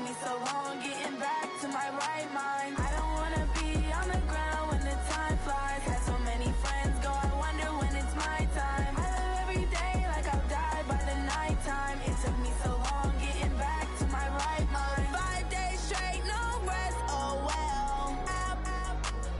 me so long getting back to my right mind. I don't wanna be on the ground when the time flies. Had so many friends go, I wonder when it's my time. I live every day like I'll die by the nighttime. It took me so long getting back to my right mind. 5 days straight, no rest, oh well.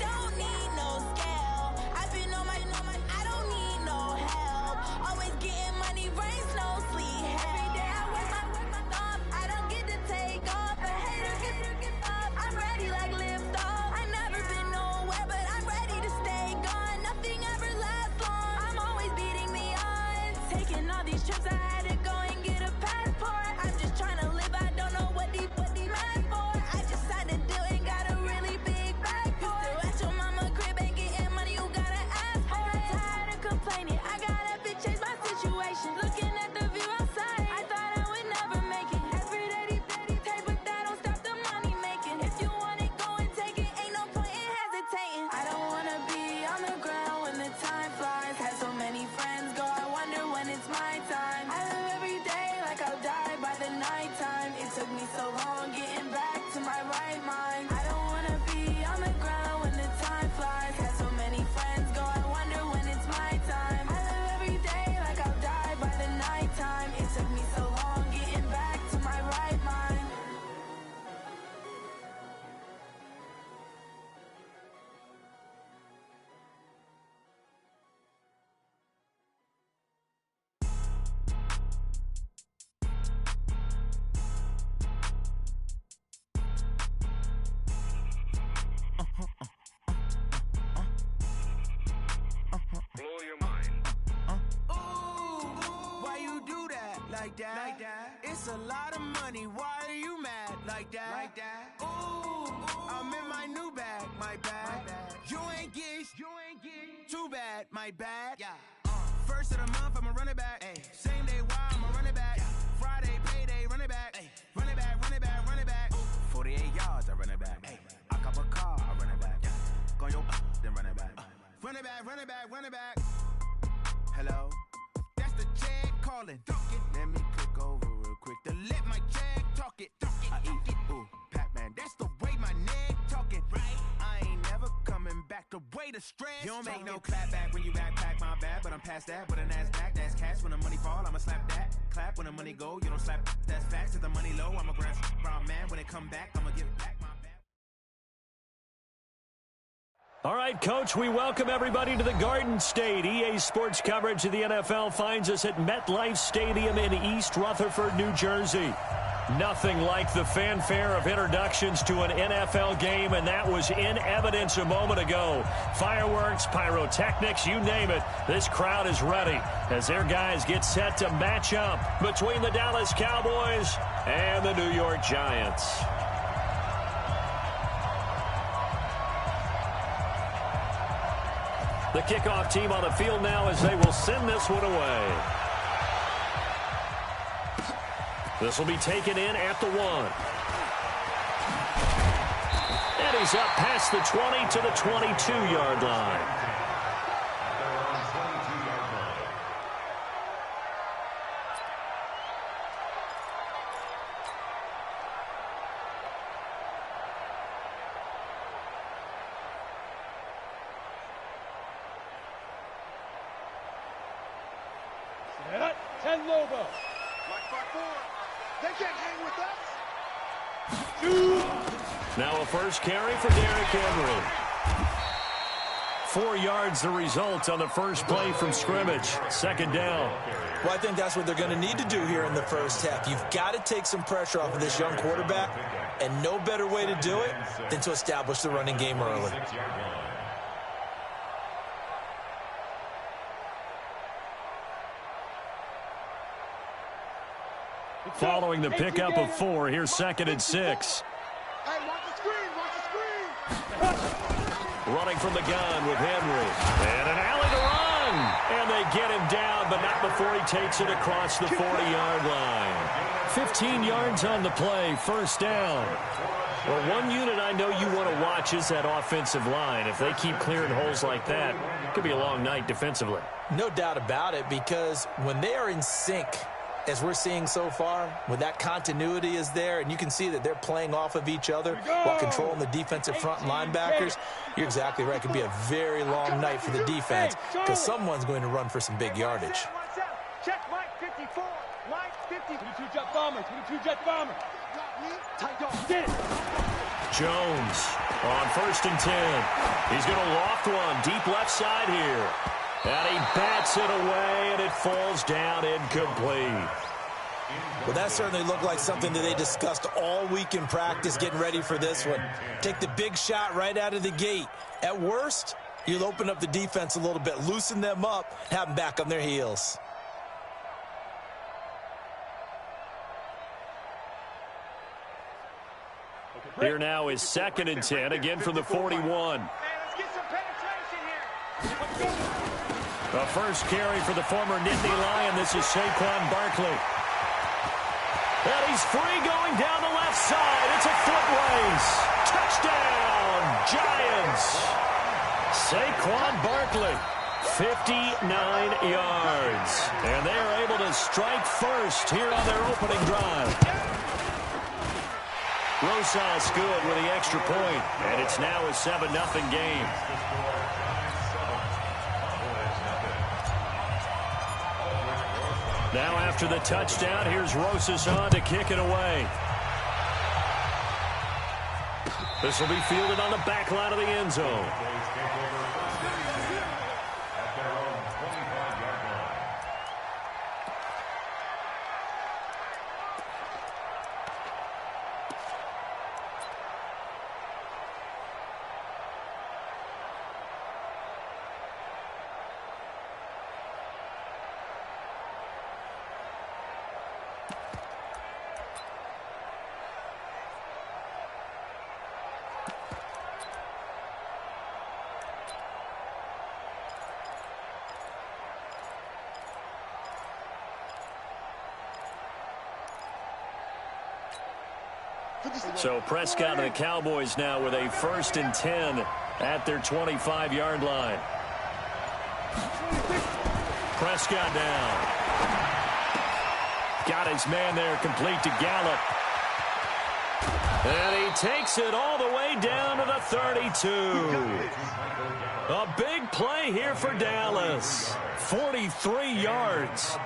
Don't need no scale. I've been on my, I don't need no help. Always getting money, rains, no sleep. Every day I work my thumb. I don't get to take off. A hater get up. I'm ready like lift off. I never been nowhere, but I'm ready to stay gone. Nothing ever lasts long. I'm always beating the odds. Taking all these trips, I had to go and get a passport. I'm just trying to live. I don't know what the mad for. I just had to do it. Got a really big bag for it. Still at your mama crib and getting money. You gotta ask for it. I'm tired of complaining. I gotta change my situation. Looking at the view outside, I thought I would never make it. Every day, take, but that don't stop the money making. If you want it, go and take it. Ain't no point in hesitating. I don't wanna be on the ground when the time flies. Had so many friends go, I wonder when it's my time. I live every day like I'll die by the nighttime. It took me so long getting back to my right mind. I don't wanna be on the ground when the time flies. Had so many friends go, I wonder when it's my time. I live every day like I'll die by the nighttime. It took me so long getting back to my right mind. Blow your mind. Why you do that? Like that? It's a lot of money. Why are you mad? Like that? Ooh, I'm in my new bag. My bad. You ain't get too bad. My bad. Yeah. First of the month, I'ma run it back. Ay. Same day, why I'ma run it back. Yeah. Friday, payday, run it back. Ay. Run it back, run it back, run it back. Ooh. 48 yards, I run it back. Ay. I cop a car, I run it back. Yeah. Go your then run it back. Run it back, run it back, run it back. Hello? That's the check calling. Let me click over real quick to let my check talk it. I eat it. Ooh, Pac-Man, that's the way my neck talking. Right? I ain't never coming back the way the stress. You don't make no clap back when you backpack, my bad, but I'm past that. With a NASDAQ, that's cash. When the money fall, I'ma slap that. Clap when the money go, you don't slap. That's facts. If the money low, I'ma grab brown man. When it come back, I'ma give it back. All right, Coach, we welcome everybody to the Garden State. EA Sports coverage of the NFL finds us at MetLife Stadium in East Rutherford, New Jersey. Nothing like the fanfare of introductions to an NFL game, and that was in evidence a moment ago. Fireworks, pyrotechnics, you name it. This crowd is ready as their guys get set to match up between the Dallas Cowboys and the New York Giants. The kickoff team on the field now as they will send this one away. This will be taken in at the 1. And he's up past the 20 to the 22-yard line. Logo. They can't hang with us. Now a first carry for Derrick Henry. 4 yards the result on the first play from scrimmage. Second down. Well, I think that's what they're going to need to do here in the first half. You've got to take some pressure off of this young quarterback, and no better way to do it than to establish the running game early. Following the pickup of 4, here's 2nd and 6. Hey, watch the screen, watch the screen. Running from the gun with Henry. And an alley to run. And they get him down, but not before he takes it across the 40-yard line. 15 yards on the play, first down. Well, one unit I know you want to watch is that offensive line. If they keep clearing holes like that, it could be a long night defensively. No doubt about it, because when they are in sync, as we're seeing so far, when that continuity is there and you can see that they're playing off of each other while controlling the defensive front and linebackers, you're exactly right. It could be a very long night for the defense because someone's going to run for some big yardage. Check Mike 54. Mike 50. 22 jet bombers. 22 jet bombers. Get it. Jones on 1st and 10. He's going to loft one deep left side here. And he bats it away, and it falls down incomplete. Well, that certainly looked like something that they discussed all week in practice getting ready for this one. Take the big shot right out of the gate. At worst, you'll open up the defense a little bit, loosen them up, have them back on their heels. Here now is 2nd and 10, again from the 41. Let's get some penetration here. The first carry for the former Nittany Lion. This is Saquon Barkley. And he's free going down the left side. It's a foot race. Touchdown, Giants. Saquon Barkley, 59 yards. And they are able to strike first here on their opening drive. Rosas good with the extra point, and it's now a 7-0 game. Now after the touchdown, here's Rosas on to kick it away. This will be fielded on the back line of the end zone. So Prescott and the Cowboys now with a 1st and 10 at their 25-yard line. Prescott down. Got his man there complete to Gallup. And he takes it all the way down to the 32. A big play here for Dallas. 43 yards.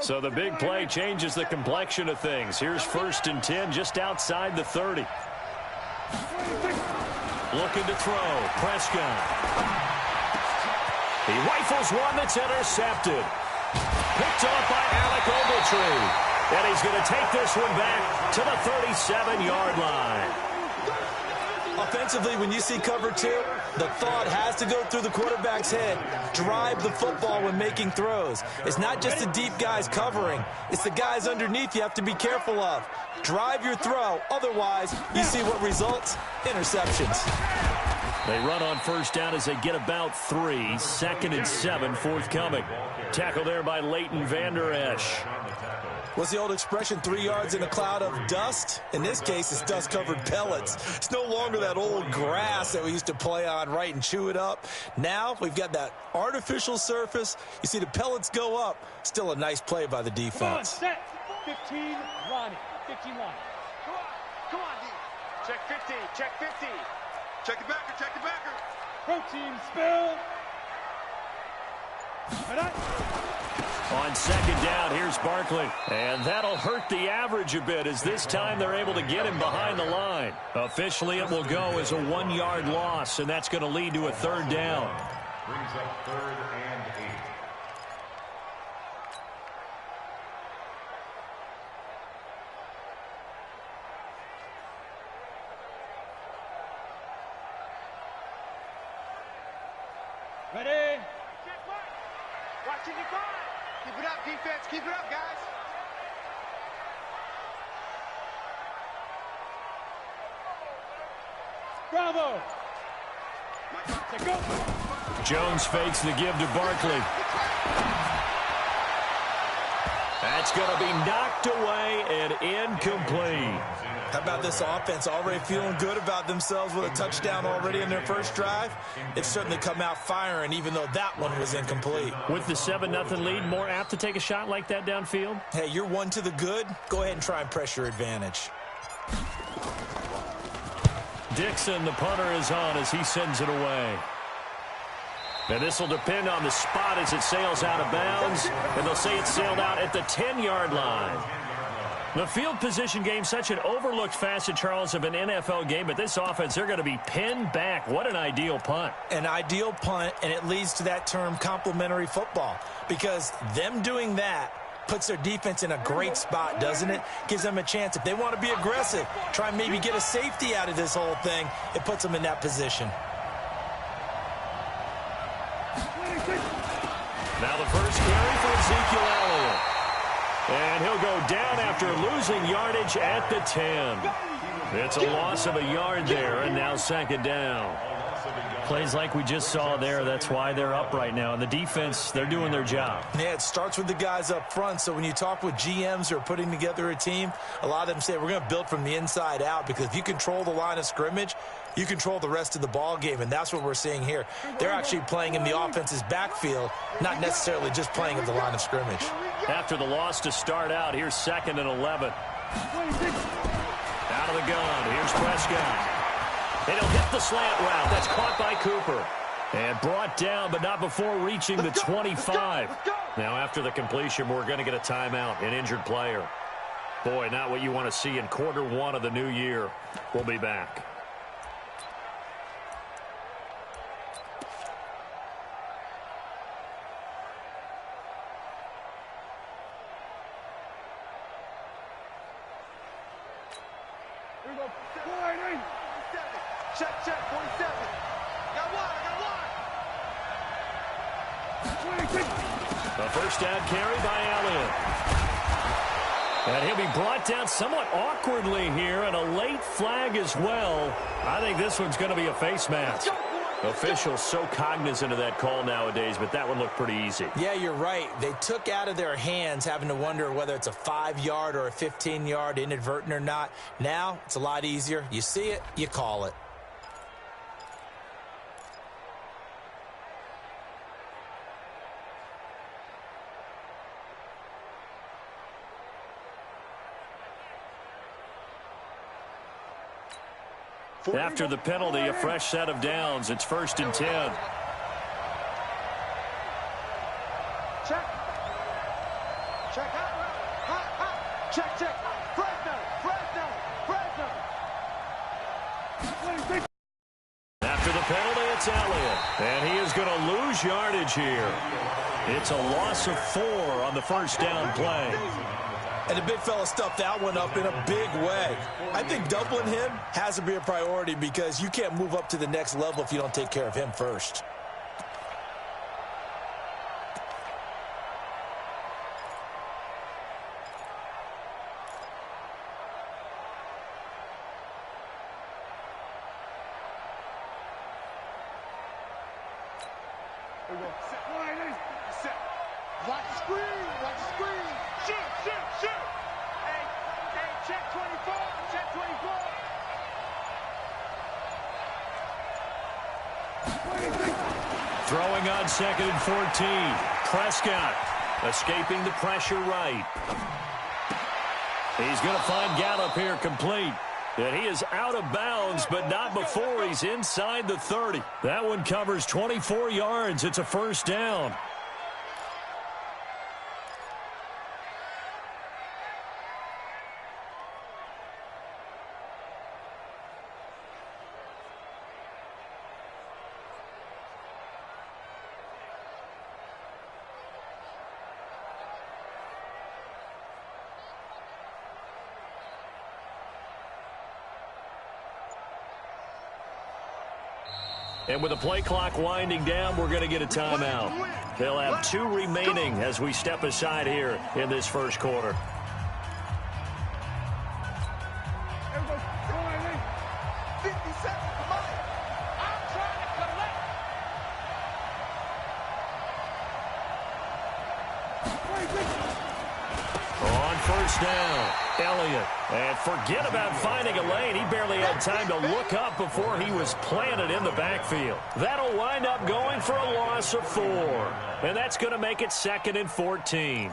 So the big play changes the complexion of things. Here's 1st and 10 just outside the 30. Looking to throw. Prescott. He rifles one that's intercepted. Picked off by Alec Ogletree. And he's going to take this one back to the 37-yard line. Offensively, when you see cover 2, the thought has to go through the quarterback's head. Drive the football when making throws. It's not just the deep guys covering. It's the guys underneath you have to be careful of. Drive your throw. Otherwise, you see what results? Interceptions. They run on 1st down as they get about 3. 2nd and 7 forthcoming. Tackle there by Leighton Vander Esch. What's the old expression, 3 yards in a cloud of dust? In this case, it's dust-covered pellets. It's no longer that old grass that we used to play on, right, and chew it up. Now we've got that artificial surface. You see the pellets go up. Still a nice play by the defense. Come on, set. 15, Ronnie. 15 line. Come on, D. Check 50. Check 50. Check the backer. Check the backer. Protein spill. On 2nd down, here's Barkley. And that'll hurt the average a bit as this time they're able to get him behind the line. Officially, it will go as a 1-yard loss, and that's going to lead to a 3rd down. Brings up 3rd and 8. Ready? Watching you Keep it up, defense. Keep it up, guys. Bravo. Jones fakes the give to Barkley. That's going to be knocked away and incomplete. How about this offense already feeling good about themselves with a touchdown already in their first drive? It's certainly come out firing, even though that one was incomplete. With the 7-0 lead, more apt to take a shot like that downfield? Hey, you're one to the good. Go ahead and try and press your advantage. Dixon, the punter, is on as he sends it away. And this will depend on the spot as it sails out of bounds. And they'll say it sailed out at the 10-yard line. The field position game, such an overlooked facet, Charles, of an NFL game. But this offense, they're going to be pinned back. What an ideal punt. An ideal punt, and it leads to that term complementary football. Because them doing that puts their defense in a great spot, doesn't it? Gives them a chance. If they want to be aggressive, try and maybe get a safety out of this whole thing, it puts them in that position. Now the first carry for Ezekiel Elliott. And he'll go down after losing yardage at the 10. It's a loss of a yard there, and now second down. Plays like we just saw there, that's why they're up right now. And the defense, they're doing their job. Yeah, it starts with the guys up front. So when you talk with GMs who are putting together a team, a lot of them say we're going to build from the inside out, because if you control the line of scrimmage, you control the rest of the ball game, and that's what we're seeing here. They're actually playing in the offense's backfield, not necessarily just playing at the line of scrimmage. After the loss to start out, here's 2nd and 11. Out of the gun, here's Prescott. And he'll hit the slant route. That's caught by Cooper. And brought down, but not before reaching the 25. Now, after the completion, we're going to get a timeout, an injured player. Boy, not what you want to see in quarter one of the new year. We'll be back. Check, 47. Got one, A first down carry by Elliott. And he'll be brought down somewhat awkwardly here, and a late flag as well. I think this one's going to be a face mask. Officials so cognizant of that call nowadays, but that one looked pretty easy. Yeah, you're right. They took out of their hands having to wonder whether it's a 5-yard or a 15-yard, inadvertent or not. Now, it's a lot easier. You see it, you call it. After the penalty, a fresh set of downs. It's 1st and 10. Check. Check out. Check. Fresno. After the penalty, it's Elliott. And he is going to lose yardage here. It's a loss of 4 on the first down play. And the big fella stuffed that one up in a big way. I think doubling him has to be a priority, because you can't move up to the next level if you don't take care of him first. Watch the screen. Shoot. Hey, check 24. Throwing on 2nd and 14. Prescott escaping the pressure right. He's going to find Gallup here complete. And he is out of bounds, but not before he's inside the 30. That one covers 24 yards. It's a first down. And with the play clock winding down, we're going to get a timeout. They'll have 2 remaining as we step aside here in this first quarter. On first down, Elliott. And forget about finding a lane. He barely had time to look up before he was planted in the backfield. That'll wind up going for a loss of 4. And that's going to make it 2nd and 14.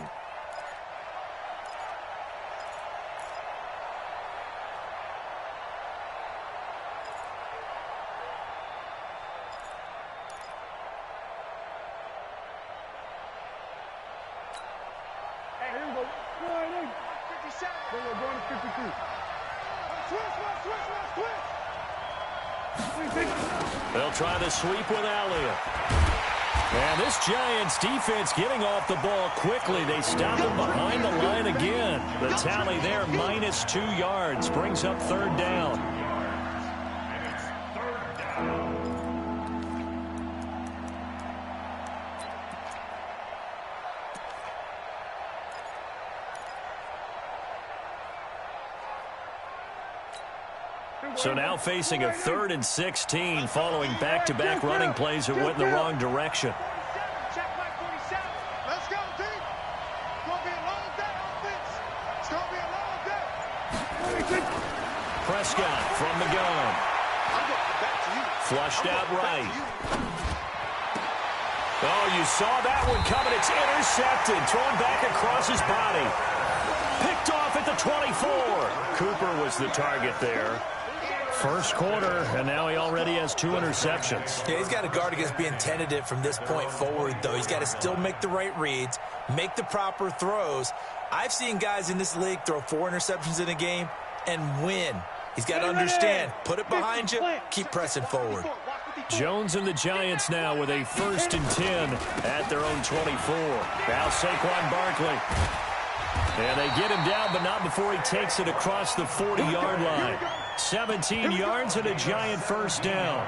They'll try the sweep with Elliott. And this Giants defense getting off the ball quickly. They stop him behind the line again. The tally there, minus 2 yards, brings up 3rd down. So now facing a 3rd and 16 following back-to-back running plays that went in the wrong direction. Check my 47. Let's go, team. It's going to be a long day, offense. It's going to be a long day. Prescott from the gun. I'm going back to you. Flushed out right. Oh, you saw that one coming. It's intercepted. Thrown back across his body. Picked off at the 24. Cooper was the target there. First quarter, and now he already has 2 interceptions. Yeah, he's got to guard against being tentative from this point forward, though. He's got to still make the right reads, make the proper throws. I've seen guys in this league throw 4 interceptions in a game and win. He's got to understand, put it behind you, keep pressing forward. Jones and the Giants now with a 1st and 10 at their own 24. Now Saquon Barkley. And they get him down, but not before he takes it across the 40-yard line. 17 yards and a Giant first down.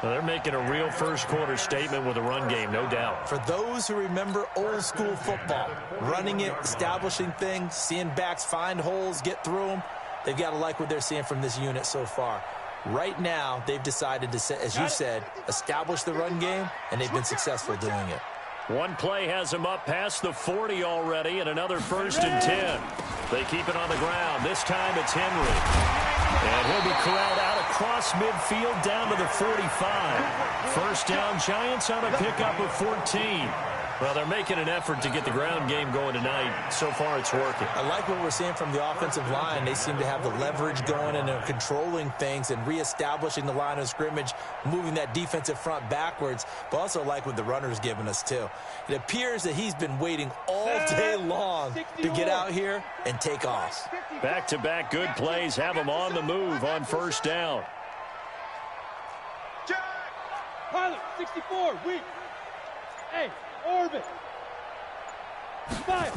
Well, they're making a real first-quarter statement with a run game, no doubt. For those who remember old-school football, running it, establishing things, seeing backs find holes, get through them, they've got to like what they're seeing from this unit so far. Right now, they've decided to, as you said, establish the run game, and they've been successful doing it. One play has him up past the 40 already, and another 1st and 10. They keep it on the ground. This time it's Henry. And he'll be corralled out across midfield down to the 45. First down, Giants on a pickup of 14. Well, they're making an effort to get the ground game going tonight. So far, it's working. I like what we're seeing from the offensive line. They seem to have the leverage going and they're controlling things and reestablishing the line of scrimmage, moving that defensive front backwards, but also like what the runner's giving us, too. It appears that he's been waiting all day long to get out here and take off. Back-to-back good plays have him on the move on first down. Jack! Pilot, 64, weak. Hey. Orbit. Fire.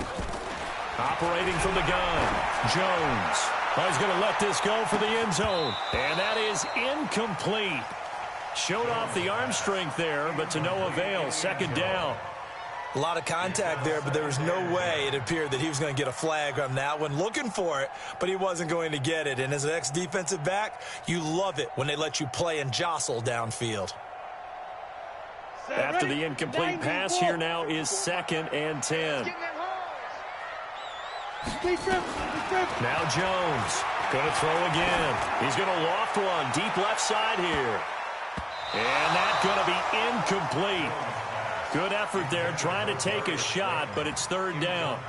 Operating from the gun, Jones. Oh, he's going to let this go for the end zone. And that is incomplete. Showed off the arm strength there, but to no avail. 2nd down. A lot of contact there, but there was no way it appeared that he was going to get a flag on that one. Looking for it, but he wasn't going to get it. And as an ex-defensive back, you love it when they let you play and jostle downfield. After the incomplete pass, here now is 2nd and 10. Now Jones going to throw again. He's going to loft one deep left side here. And that's going to be incomplete. Good effort there trying to take a shot, but it's 3rd down.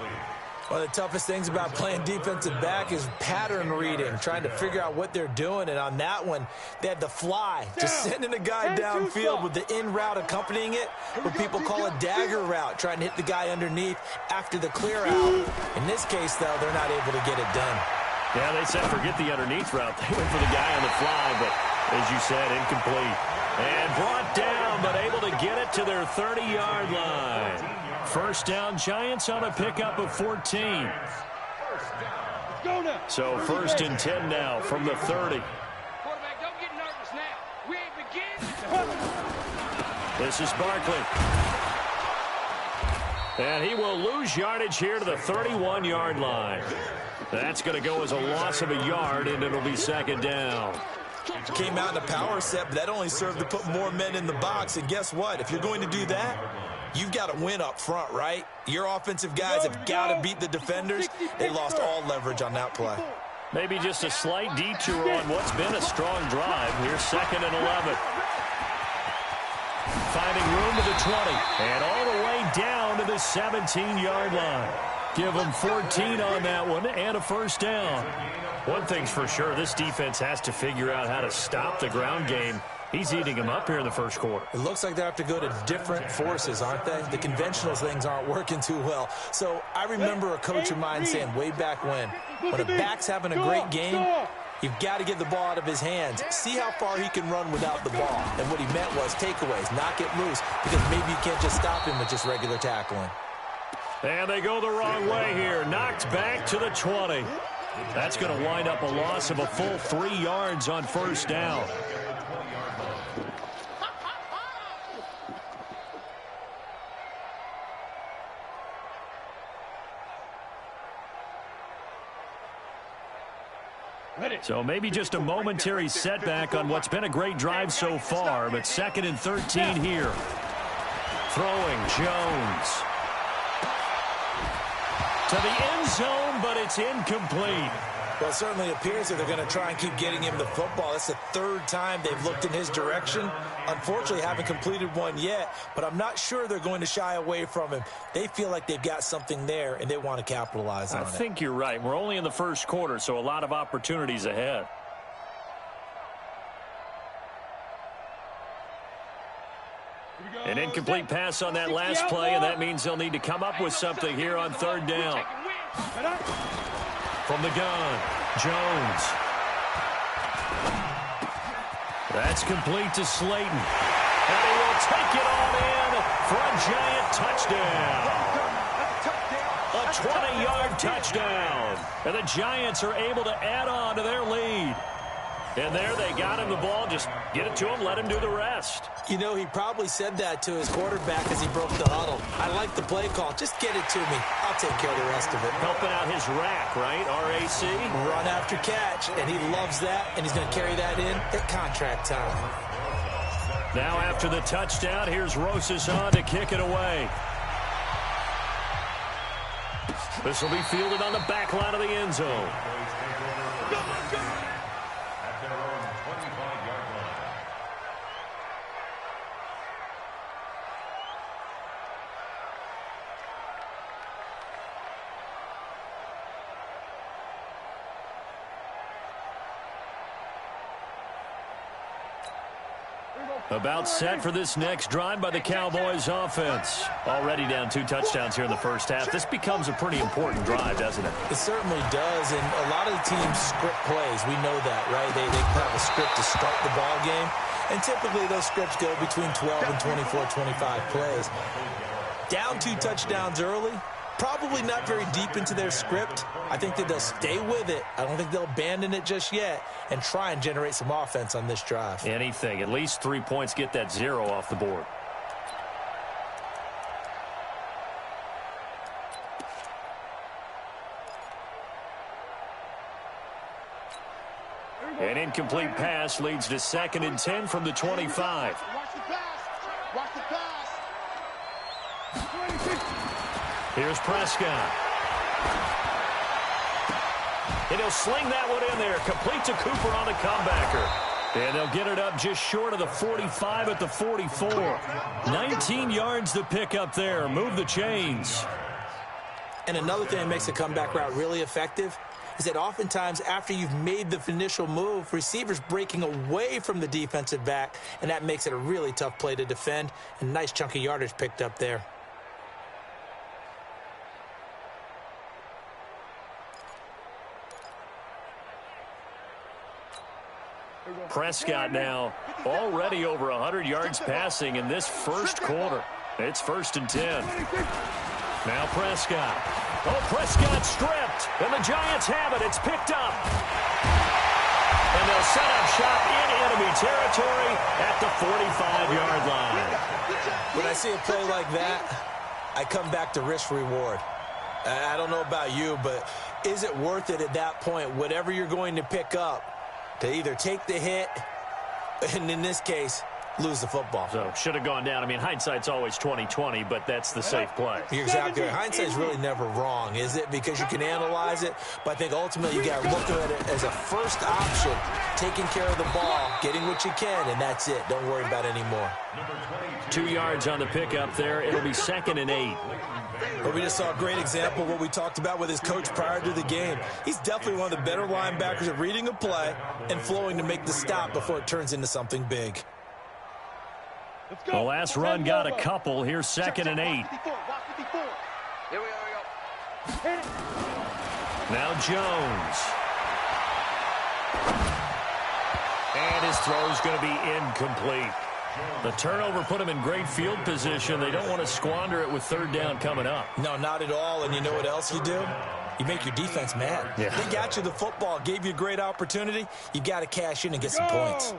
One of the toughest things about playing defensive back is pattern reading, trying to figure out what they're doing. And on that one, they had the fly, just sending a guy downfield with the in route accompanying it, what people call a dagger route, trying to hit the guy underneath after the clear out. In this case, though, they're not able to get it done. Yeah, they said forget the underneath route. They went for the guy on the fly, but as you said, incomplete. And brought down, but able to get it to their 30-yard line. First down, Giants on a pickup of 14. So 1st and 10 now from the 30. Quarterback, don't get nervous now. We ain't beginning. This is Barkley. And he will lose yardage here to the 31-yard line. That's going to go as a loss of a yard, and it'll be second down. Came out in a power set, but that only served to put more men in the box. And guess what? If you're going to do that, you've got to win up front, right? Your offensive guys have got to beat the defenders. They lost all leverage on that play. Maybe just a slight detour on what's been a strong drive. Here's 2nd and 11. Finding room to the 20. And all the way down to the 17-yard line. Give them 14 on that one and a first down. One thing's for sure, this defense has to figure out how to stop the ground game. He's eating them up here in the first quarter. It looks like they have to go to different forces, aren't they? The conventional things aren't working too well. So I remember a coach of mine saying way back when a back's having a great game, you've got to get the ball out of his hands. See how far he can run without the ball. And what he meant was takeaways, not get loose, because maybe you can't just stop him with just regular tackling. And they go the wrong way here. Knocked back to the 20. That's going to wind up a loss of a full 3 yards on first down. So maybe just a momentary setback on what's been a great drive so far, but 2nd and 13 here. Throwing Jones. To the end zone, but it's incomplete. Well, it certainly appears that they're going to try and keep getting him the football. That's the 3rd time they've looked in his direction. Unfortunately, haven't completed one yet, but I'm not sure they're going to shy away from him. They feel like they've got something there, and they want to capitalize on it. I think you're right. We're only in the first quarter, so a lot of opportunities ahead. An incomplete pass on that last play, and that means they'll need to come up with something here on 3rd down. From the gun, Jones. That's complete to Slayton. And he will take it on in for a giant touchdown. A 20-yard touchdown. And the Giants are able to add on to their lead. And there they got him the ball. Just get it to him, let him do the rest. You know, he probably said that to his quarterback as he broke the huddle. I like the play call. Just get it to me. I'll take care of the rest of it. Helping out his rack, right? R-A-C? Run after catch, and he loves that, and he's going to carry that in at contract time. Now after the touchdown, here's Rosas on to kick it away. This will be fielded on the back line of the end zone. About set for this next drive by the Cowboys offense. Already down 2 touchdowns here in the first half. This becomes a pretty important drive, doesn't it? It certainly does, and a lot of the teams script plays. We know that, right? They have a script to start the ball game, and typically those scripts go between 12 and 24, 25 plays. Down 2 touchdowns early, probably not very deep into their script. I think that they'll stay with it. I don't think they'll abandon it just yet and try and generate some offense on this drive. Anything. At least 3 points, get that 0 off the board. An incomplete pass leads to 2nd and 10 from the 25. Watch the pass. Watch the pass. Here's Prescott. And he'll sling that one in there. Complete to Cooper on the comebacker. And they'll get it up just short of the 45 at the 44. 19 yards to pick up there. Move the chains. And another thing that makes the comeback route really effective is that oftentimes after you've made the initial move, receivers breaking away from the defensive back, and that makes it a really tough play to defend. And nice chunk of yardage picked up there. Prescott now already over 100 yards passing in this first quarter. It's 1st and 10. Now Prescott. Oh, Prescott stripped. And the Giants have it. It's picked up. And they'll set up shop in enemy territory at the 45-yard line. When I see a play like that, I come back to risk-reward. I don't know about you, but is it worth it at that point, whatever you're going to pick up, to either take the hit, and in this case, lose the football? So, should have gone down. I mean, hindsight's always 20/20, but that's the safe play. You're exactly right. Hindsight's really never wrong, is it? Because you can analyze it, but I think ultimately you got to look at it as a first option, taking care of the ball, getting what you can, and that's it. Don't worry about it anymore. 2 yards on the pickup there. It'll be 2nd and 8. Well, we just saw a great example of what we talked about with his coach prior to the game. He's definitely one of the better linebackers at reading a play and flowing to make the stop before it turns into something big. The last run got a couple. Here's 2nd and 8. Here we go. Now Jones. And his throw's going to be incomplete. The turnover put him in great field position. They don't want to squander it with 3rd down coming up. No, not at all. And you know what else you do? You make your defense mad. Yeah. They got you the football, gave you a great opportunity. You got to cash in and get some points.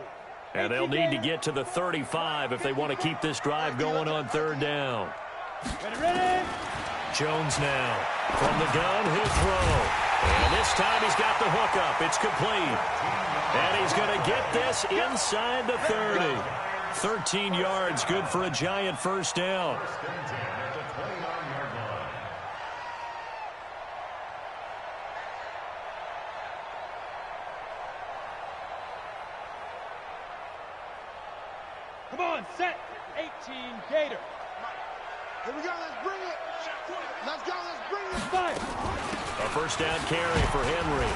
And they'll need to get to the 35 if they want to keep this drive going on 3rd down. Ready? Jones now. From the gun, he'll throw. And this time he's got the hook up. It's complete. And he's going to get this inside the 30. 13 yards, good for a giant first down. Come on, set. 18 Gator. Here we go. Let's bring it. Let's go. Let's bring it. Fire. A first down carry for Henry.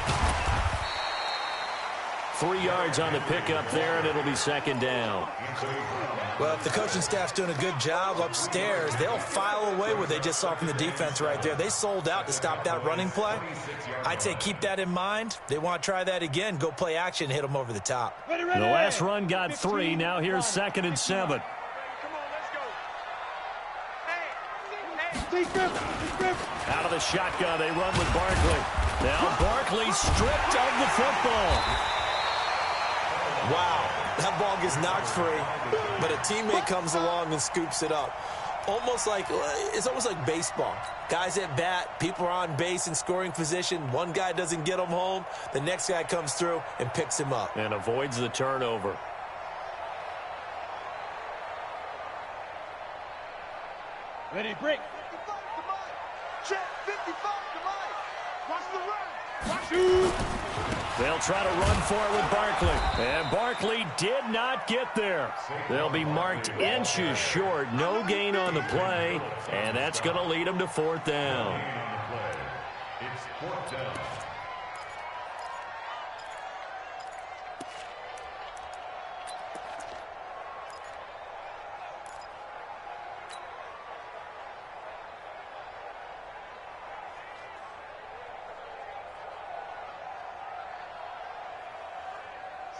3 yards on the pickup there, and it'll be 2nd down. Well, if the coaching staff's doing a good job upstairs, they'll file away what they just saw from the defense right there. They sold out to stop that running play. I'd say keep that in mind. They want to try that again. Go play action, hit them over the top. Ready. The last run got 3. Now here's 2nd and 7. Out of the shotgun, they run with Barkley. Now Barkley stripped of the football. Wow, that ball gets knocked free, but a teammate comes along and scoops it up. It's almost like baseball. Guys at bat, people are on base in scoring position. One guy doesn't get him home. The next guy comes through and picks him up. And avoids the turnover. Ready, break. 55 to Mike. Check 55 to Mike. Watch the run. Watch shoot. They'll try to run for it with Barkley. And Barkley did not get there. They'll be marked inches short. No gain on the play. And that's going to lead them to 4th down. It's 4th down.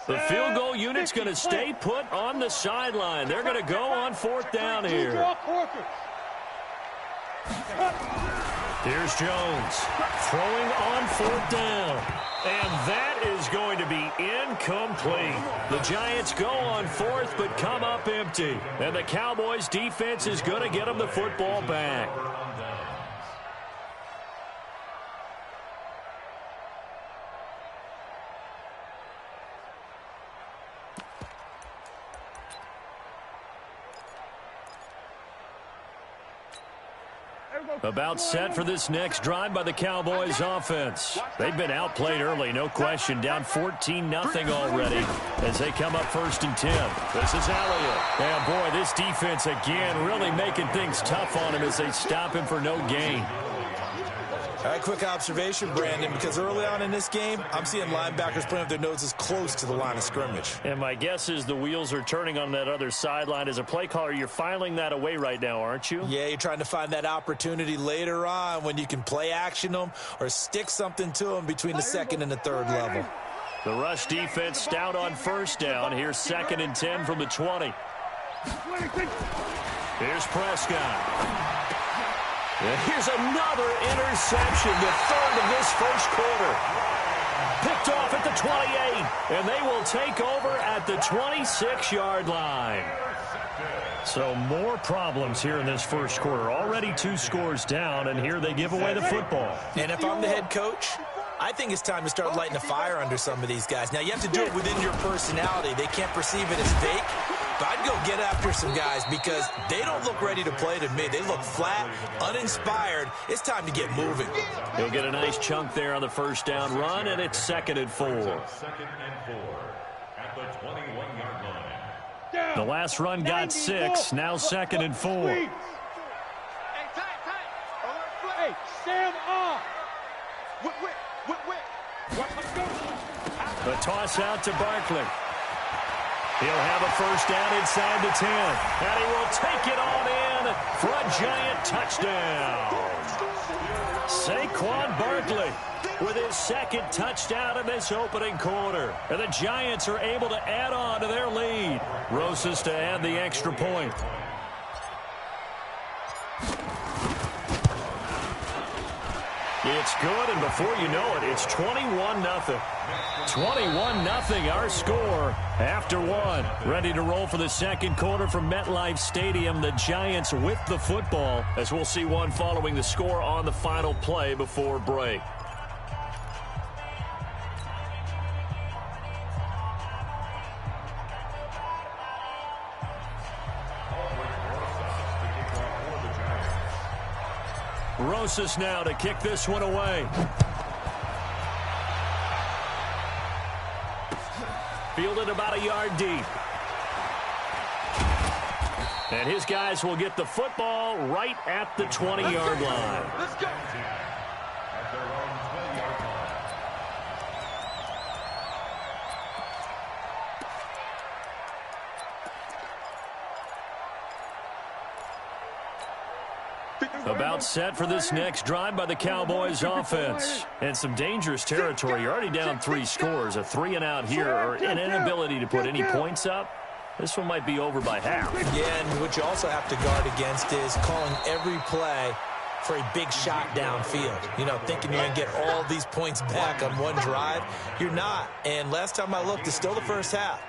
The field goal unit's going to stay put on the sideline. They're going to go on 4th down here. Here's Jones throwing on 4th down. And that is going to be incomplete. The Giants go on 4th but come up empty. And the Cowboys defense is going to get them the football back. About set for this next drive by the Cowboys offense. They've been outplayed early, no question. Down 14-0 already as they come up 1st and 10. This is Elliott. And boy, this defense again really making things tough on him as they stop him for no gain. All right, quick observation, Brandon, because early on in this game, I'm seeing linebackers putting up their noses close to the line of scrimmage. And my guess is the wheels are turning on that other sideline. As a play caller, you're filing that away right now, aren't you? Yeah, you're trying to find that opportunity later on when you can play action them or stick something to them between the 2nd and the 3rd level. The rush defense stout on 1st down. Here's 2nd and 10 from the 20. Here's Prescott. And here's another interception, the 3rd of this 1st quarter. Picked off at the 28, and they will take over at the 26-yard line. So more problems here in this first quarter. Already 2 scores down, and here they give away the football. And if I'm the head coach, I think it's time to start lighting a fire under some of these guys. Now, you have to do it within your personality. They can't perceive it as fake. But I'd go get after some guys because they don't look ready to play to me. They look flat, uninspired. It's time to get moving. He'll get a nice chunk there on the first down run, and it's 2nd and 4. 2nd and 4 at the 21-yard line. The last run got 6. Now 2nd and 4. Hey, Sam off. The toss out to Barkley. He'll have a first down inside the 10. And he will take it on in for a giant touchdown. Saquon Barkley with his 2nd touchdown in this opening quarter. And the Giants are able to add on to their lead. Rosas to add the extra point. It's good, and before you know it, it's 21-0. 21-0 our score after 1. Ready to roll for the second quarter from MetLife Stadium. The Giants with the football, as we'll see one following the score on the final play before break. Rosas now to kick this one away. Fielded about a yard deep. And his guys will get the football right at the 20-yard line. Let's go. At their own 20-yard line. About set for this next drive by the Cowboys offense. And some dangerous territory. You're already down 3 scores. A 3-and-out here, or an inability to put any points up. This one might be over by half. Yeah, and what you also have to guard against is calling every play for a big shot downfield. You know, thinking you're going to get all these points back on one drive. You're not. And last time I looked, it's still the first half.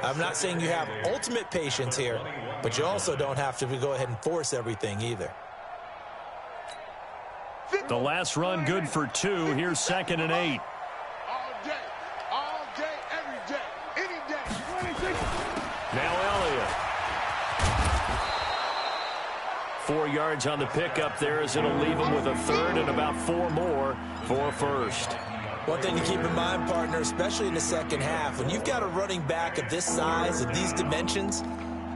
I'm not saying you have ultimate patience here, but you also don't have to go ahead and force everything either. The last run good for 2. Here's 2nd and 8. All day, every day, any day. Now Elliott. 4 yards on the pickup there, as it'll leave him with a 3rd and about 4 more for first. One thing to keep in mind, partner, especially in the second half, when you've got a running back of this size, of these dimensions,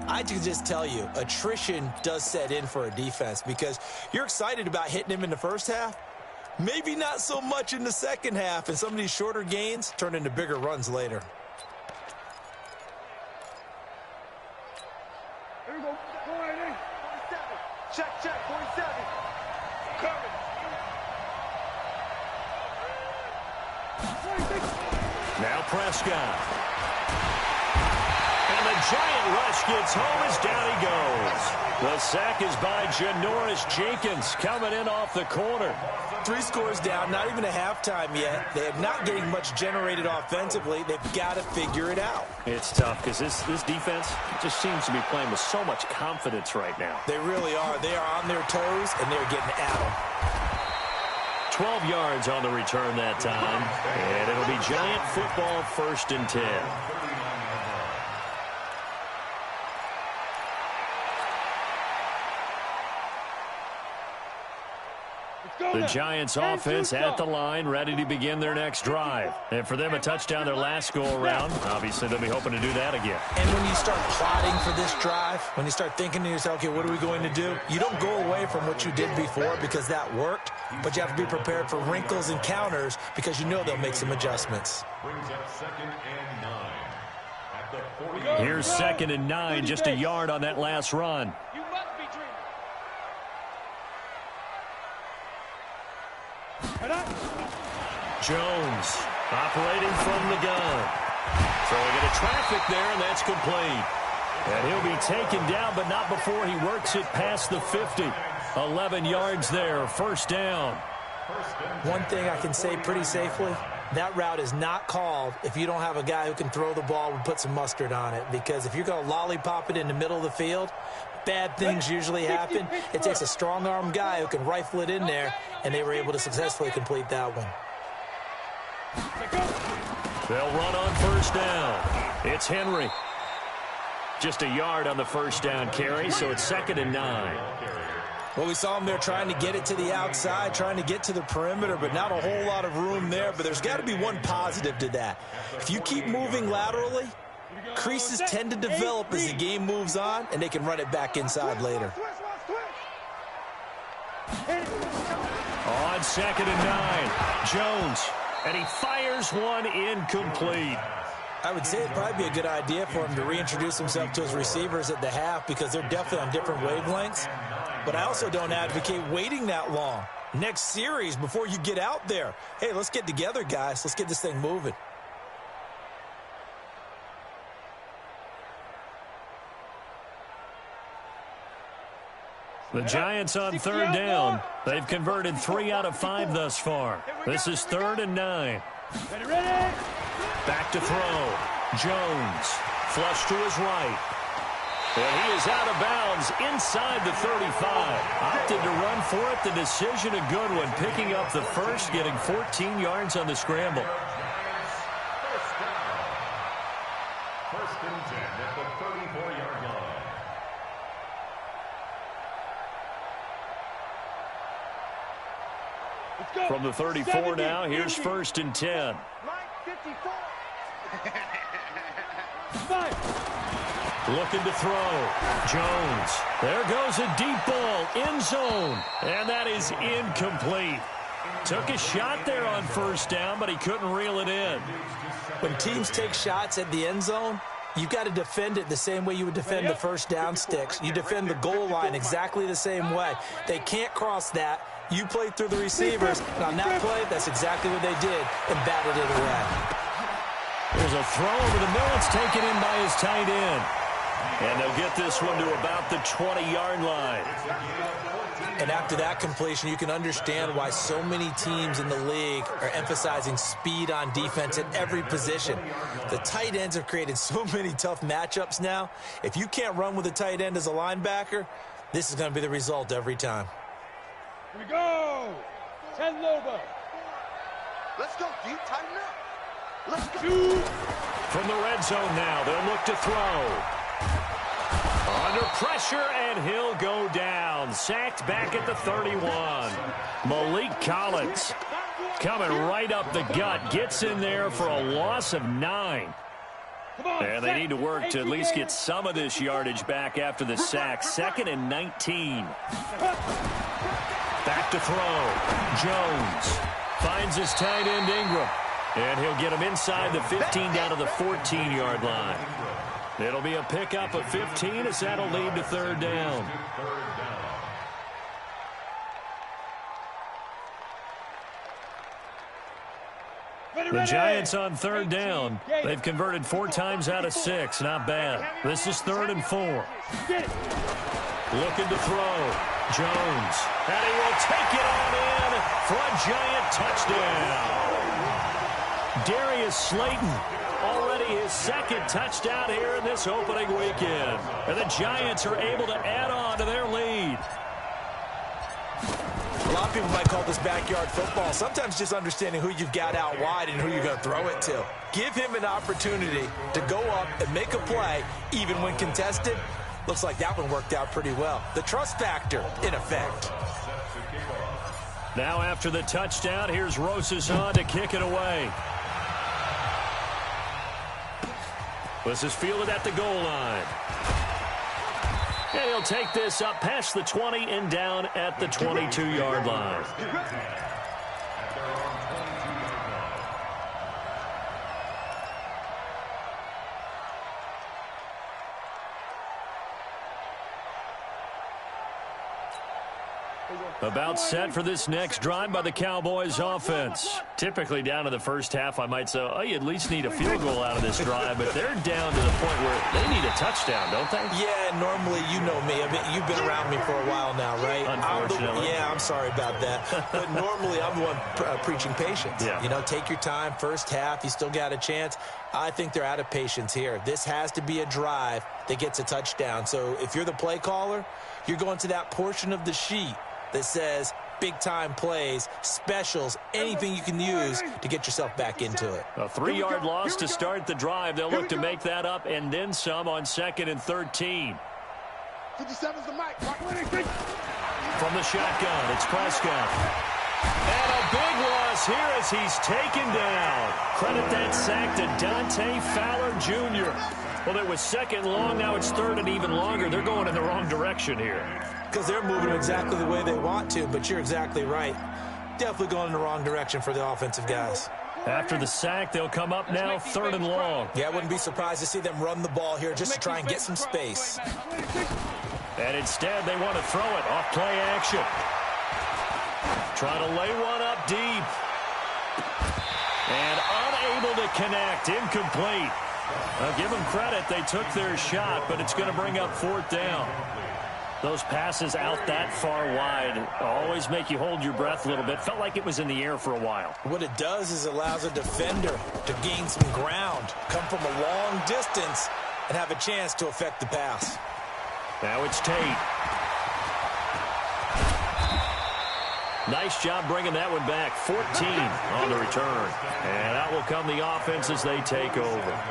I can just tell you, attrition does set in for a defense because you're excited about hitting him in the first half. Maybe not so much in the second half, and some of these shorter gains turn into bigger runs later. Here we go. 47. Check, 47. Cover. Now Prescott. And the giant rush gets home as down he goes. The sack is by Janoris Jenkins coming in off the corner. 3 scores down, not even a halftime yet. They are not getting much generated offensively. They've got to figure it out. It's tough because this defense just seems to be playing with so much confidence right now. They really are. They are on their toes, and they're getting at them. 12 yards on the return that time. And it'll be Giant football, 1st and 10. The Giants offense at the line, ready to begin their next drive. And for them, a touchdown their last go-around. Obviously, they'll be hoping to do that again. And when you start plotting for this drive, when you start thinking to yourself, okay, what are we going to do? You don't go away from what you did before because that worked, but you have to be prepared for wrinkles and counters because you know they'll make some adjustments. Brings up 2nd and 9 at the 40. Here's 2nd and 9, just a yard on that last run. You must be dreaming. Jones operating from the gun. Throwing into traffic there, and that's complete. And he'll be taken down, but not before he works it past the 50. 11 yards there, 1st down. One thing I can say pretty safely, that route is not called if you don't have a guy who can throw the ball and put some mustard on it. Because if you're going to lollipop it in the middle of the field, bad things usually happen. It takes a strong-arm guy who can rifle it in there, and they were able to successfully complete that one. They'll run on first down. It's Henry. Just a yard on the first down carry, so it's 2nd and 9. Well, we saw him there trying to get it to the outside, trying to get to the perimeter, but not a whole lot of room there. But there's got to be one positive to that. If you keep moving laterally, creases tend to develop as the game moves on, and they can run it back inside later. On 2nd and 9, Jones, and he fires one incomplete. I would say it'd probably be a good idea for him to reintroduce himself to his receivers at the half because they're definitely on different wavelengths. But I also don't advocate waiting that long. Next series before you get out there. Hey, let's get together, guys. Let's get this thing moving. The Giants on 3rd down. They've converted 3 out of 5 thus far. This is 3rd and 9. Ready? Back to throw. Jones. Flush to his right. And he is out of bounds inside the 35. Opted to run for it. The decision a good one. Picking up the first, getting 14 yards on the scramble. First and 10 at the 34-yard line. Let's go. From the 34 70, now, here's 50. 1st and 10. Line 54. 5. Looking to throw. Jones. There goes a deep ball. End zone. And that is incomplete. Took a shot there on first down, but he couldn't reel it in. When teams take shots at the end zone, you've got to defend it the same way you would defend the first down sticks. You defend the goal line exactly the same way. They can't cross that. You play through the receivers. And on that play, that's exactly what they did and batted it away. There's a throw over the middle. It's taken in by his tight end. And they'll get this one to about the 20-yard line. And after that completion, you can understand why so many teams in the league are emphasizing speed on defense at every position. The tight ends have created so many tough matchups now. If you can't run with a tight end as a linebacker, this is going to be the result every time. Here we go. 10 Lobo. Let's go, D. Tighten up. Let's go. 2. From the red zone now, they'll look to throw. Under pressure, and he'll go down. Sacked back at the 31. Malik Collins coming right up the gut. Gets in there for a loss of 9. And they need to work to at least get some of this yardage back after the sack. 2nd and 19. Back to throw. Jones finds his tight end Ingram. And he'll get him inside the 15 down to the 14-yard line. It'll be a pickup of 15 as that'll lead to 3rd down. The Giants on 3rd down. They've converted 4 times out of 6. Not bad. This is 3rd and 4. Looking to throw. Jones. And he will take it on in for a Giant touchdown. Darius Slayton, already his 2nd touchdown here in this opening weekend. And the Giants are able to add on to their lead. A lot of people might call this backyard football. Sometimes just understanding who you've got out wide and who you're going to throw it to. Give him an opportunity to go up and make a play, even when contested. Looks like that one worked out pretty well. The trust factor, in effect. Now after the touchdown, here's Rosas on to kick it away. This is fielded at the goal line. And he'll take this up past the 20 and down at the 22-yard line. About set for this next drive by the Cowboys offense. Typically down to the first half, I might say, oh, you at least need a field goal out of this drive, but they're down to the point where they need a touchdown, don't they? Yeah, normally, you know me. I mean, you've been around me for a while now, right? Unfortunately. I'm sorry about that. But normally, I'm the one preaching patience. Yeah. You know, take your time, first half, you still got a chance. I think they're out of patience here. This has to be a drive that gets a touchdown. So if you're the play caller, you're going to that portion of the sheet that says big-time plays, specials, anything you can use to get yourself back into it. A 3-yard loss to start the drive. They'll look to make that up and then some on 2nd and 13. 57's the mic. From the shotgun, it's Prescott. And a big loss here as he's taken down. Credit that sack to Dante Fowler Jr. Well, it was 2nd long. Now it's 3rd and even longer. They're going in the wrong direction here. Because they're moving exactly the way they want to, but you're exactly right. Definitely going in the wrong direction for the offensive guys. After the sack, they'll come up now 3rd and long. Yeah, I wouldn't be surprised to see them run the ball here just to try and get some space. And instead, they want to throw it off play action. Trying to lay one up deep. And unable to connect. Incomplete. I'll give them credit. They took their shot, but it's going to bring up 4th down. Those passes out that far wide always make you hold your breath a little bit. Felt like it was in the air for a while. What it does is allows a defender to gain some ground, come from a long distance, and have a chance to affect the pass. Now it's Tate. Nice job bringing that one back. 14 on the return. And out will come the offense as they take over.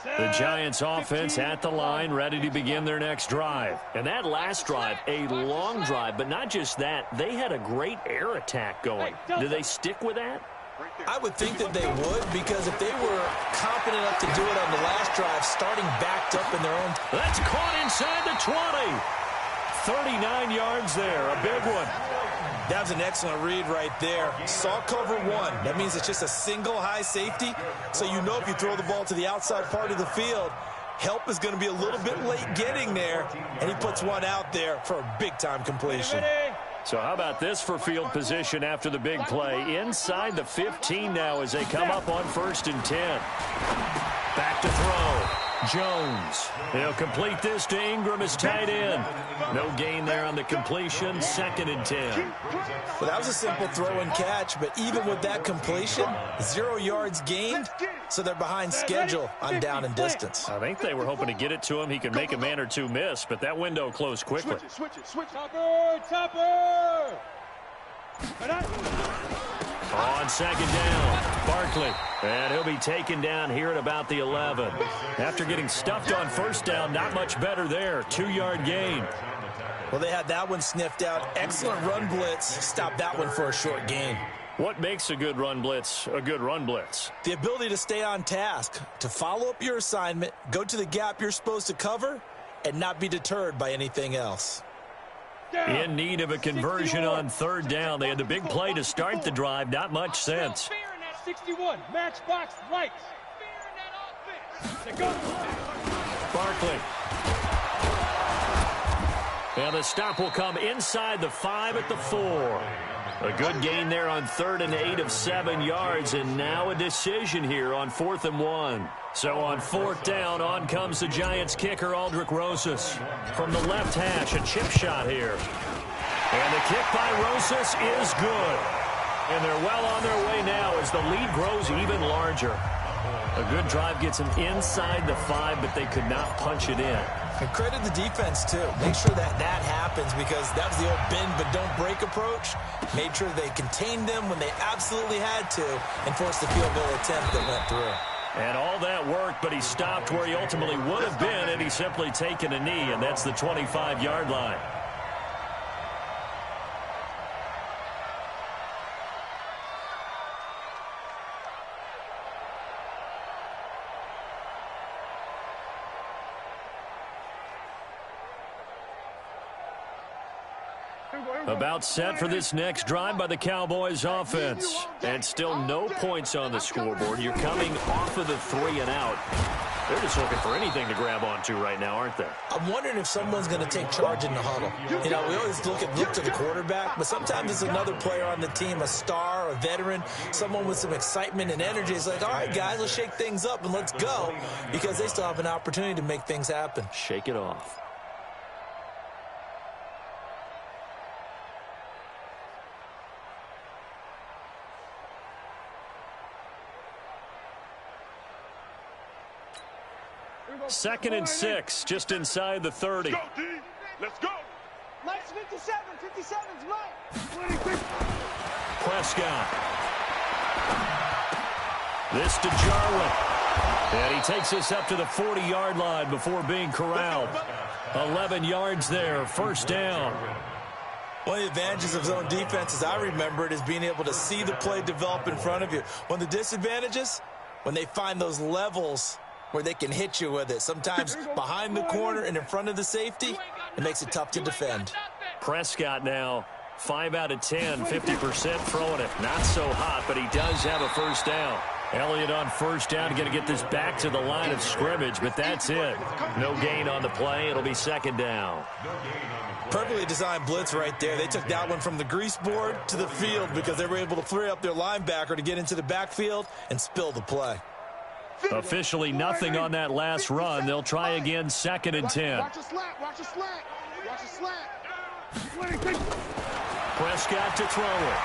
The Giants offense at the line, ready to begin their next drive. And that last drive, a long drive, but not just that, they had a great air attack going. Do they stick with that? I would think that they would, because if they were confident enough to do it on the last drive, starting backed up in their own... That's caught inside the 20. 39 yards there, a big one. That was an excellent read right there. Saw cover 1. That means it's just a single high safety. So you know if you throw the ball to the outside part of the field, help is going to be a little bit late getting there. And he puts one out there for a big-time completion. So how about this for field position after the big play? Inside the 15 now as they come up on 1st and 10. Back to throw. Jones. He'll complete this to Ingram as tight end. No gain there on the completion. 2nd and 10. Well, that was a simple throw and catch, but even with that completion, 0 yards gained, so they're behind schedule on down and distance. I think they were hoping to get it to him. He could make a man or two miss, but that window closed quickly. Switch it. Topper! On 2nd down, Barkley. And he'll be taken down here at about the 11. After getting stuffed on 1st down, not much better there. 2-yard gain. Well, they had that one sniffed out. Excellent run blitz. Stopped that one for a short gain. What makes a good run blitz a good run blitz? The ability to stay on task, to follow up your assignment, go to the gap you're supposed to cover, and not be deterred by anything else. In need of a conversion on 3rd down. They had the big play to start the drive. Not much sense. 61, matchbox lights. Go. Barkley. And the stop will come inside the 5 at the 4. A good gain there on 3rd and 8 of 7 yards, and now a decision here on 4th and 1. So on 4th down, on comes the Giants kicker, Aldrick Rosas. From the left hash, a chip shot here. And the kick by Rosas is good. And they're well on their way now as the lead grows even larger. A good drive gets them inside the 5, but they could not punch it in. And credit the defense, too. Make sure that happens, because that was the old bend but don't break approach. Made sure they contained them when they absolutely had to and forced the field goal attempt that went through. And all that worked, but he stopped where he ultimately would have been, and he's simply taken a knee, and that's the 25-yard line. About set for this next drive by the Cowboys offense. And still no points on the scoreboard. You're coming off of the 3 and out. They're just looking for anything to grab onto right now, aren't they? I'm wondering if someone's going to take charge in the huddle. You know, we always look to the quarterback, but sometimes it's another player on the team, a star, a veteran, someone with some excitement and energy. It's like, all right, guys, let's shake things up and let's go, because they still have an opportunity to make things happen. Shake it off. Second and 6, just inside the 30. Go, D. Let's go. Mike's 57. 57's Mike. Prescott. This to Jarwin. And he takes us up to the 40-yard line before being corralled. 11 yards there, first down. One of the advantages of zone defense, as I remember it, is being able to see the play develop in front of you. One of the disadvantages, when they find those levels where they can hit you with it. Sometimes behind the corner and in front of the safety, it makes it tough to defend. Prescott now, 5 out of 10, 50% throwing it. Not so hot, but he does have a first down. Elliott on first down, going to get this back to the line of scrimmage, but that's it. No gain on the play. It'll be second down. Perfectly designed blitz right there. They took that one from the grease board to the field because they were able to free up their linebacker to get into the backfield and spill the play. Officially nothing on that last run. They'll try again, second and 10. Watch a slant. Watch a slant. Watch a slant. Prescott to throw it.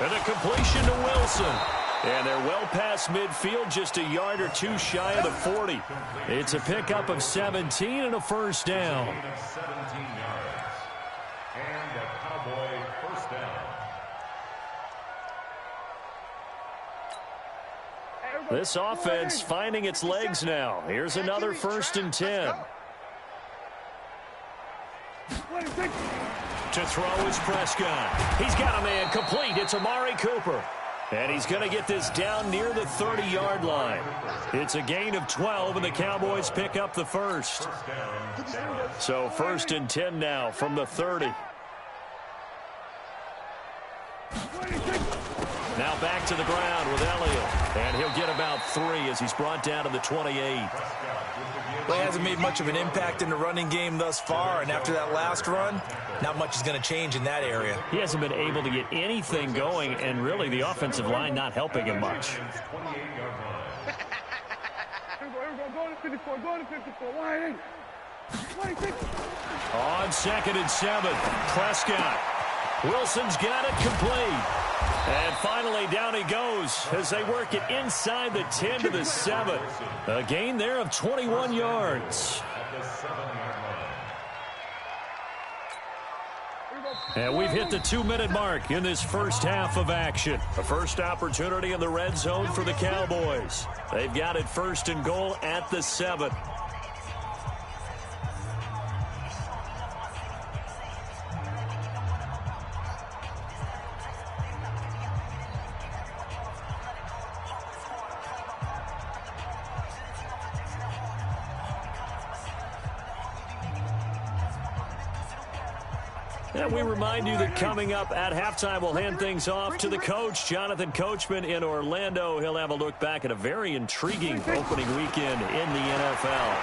And a completion to Wilson. And they're well past midfield, just a yard or two shy of the 40. It's a pickup of 17 and a first down. 17 yards. And a Cowboy first down. This offense finding its legs now. Here's another first and 10. To throw is Prescott. He's got a man complete. It's Amari Cooper. And he's going to get this down near the 30-yard line. It's a gain of 12, and the Cowboys pick up the first. So first and 10 now from the 30. Now back to the ground with Elliott. And he'll get about 3 as he's brought down to the 28. Well, he hasn't made much of an impact in the running game thus far, and after that last run, not much is going to change in that area. He hasn't been able to get anything going, and really the offensive line not helping him much. On second and 7, Prescott. Wilson's got it complete. And finally, down he goes as they work it inside the 10 to the 7. A gain there of 21 yards. And we've hit the 2-minute mark in this first half of action. A first opportunity in the red zone for the Cowboys. They've got it first and goal at the 7. And we remind you that coming up at halftime, we'll hand things off to the coach, Jonathan Coachman in Orlando. He'll have a look back at a very intriguing opening weekend in the NFL.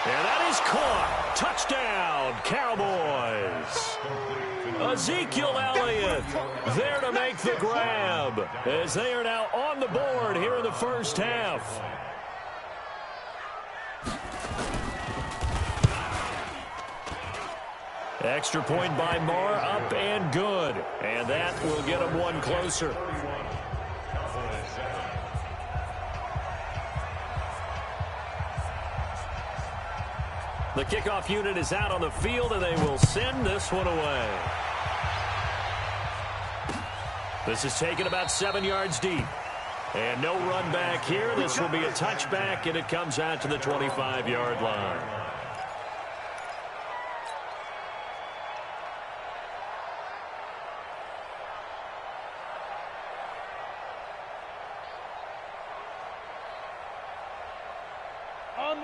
And that is caught. Touchdown, Cowboys. Ezekiel Elliott there to make the grab as they are now on the board here in the first half. Extra point by Marr, up and good. And that will get them one closer. The kickoff unit is out on the field, and they will send this one away. This is taken about 7 yards deep. And no run back here. This will be a touchback, and it comes out to the 25-yard line.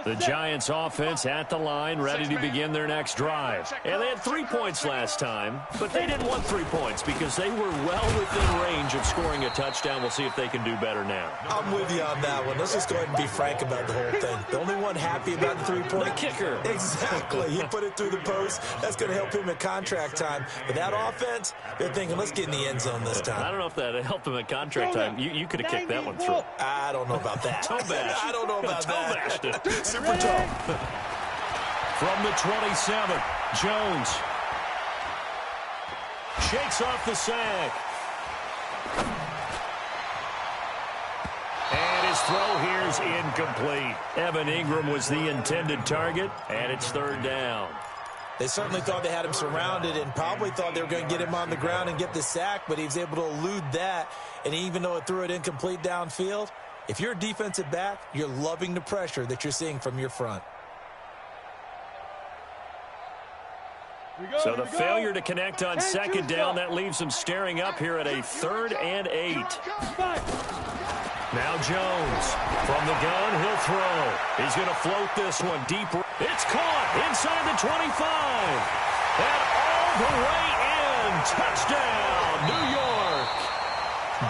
The Giants offense at the line, ready to begin their next drive. And they had 3 points last time, but they didn't want 3 points because they were well within range of scoring a touchdown. We'll see if they can do better now. I'm with you on that one. Let's just go ahead and be frank about the whole thing. The only one happy about the 3-point. The kicker. Exactly. He put it through the post. That's going to help him at contract time. But that offense, they're thinking, let's get in the end zone this time. I don't know if that helped him at contract time. You could have kicked that one through. I don't know about that. Toe bash. I don't know about that. Super tough. From the 27, Jones shakes off the sack. And his throw here is incomplete. Evan Ingram was the intended target, and it's third down. They certainly thought they had him surrounded and probably thought they were going to get him on the ground and get the sack, but he was able to elude that. And even though it threw it incomplete downfield, if you're a defensive back, you're loving the pressure that you're seeing from your front. So the failure to connect on second down, that leaves them staring up here at a 3rd and 8. Now Jones from the gun, he'll throw. He's going to float this one deep. It's caught inside the 25. And all the way in. Touchdown, New York.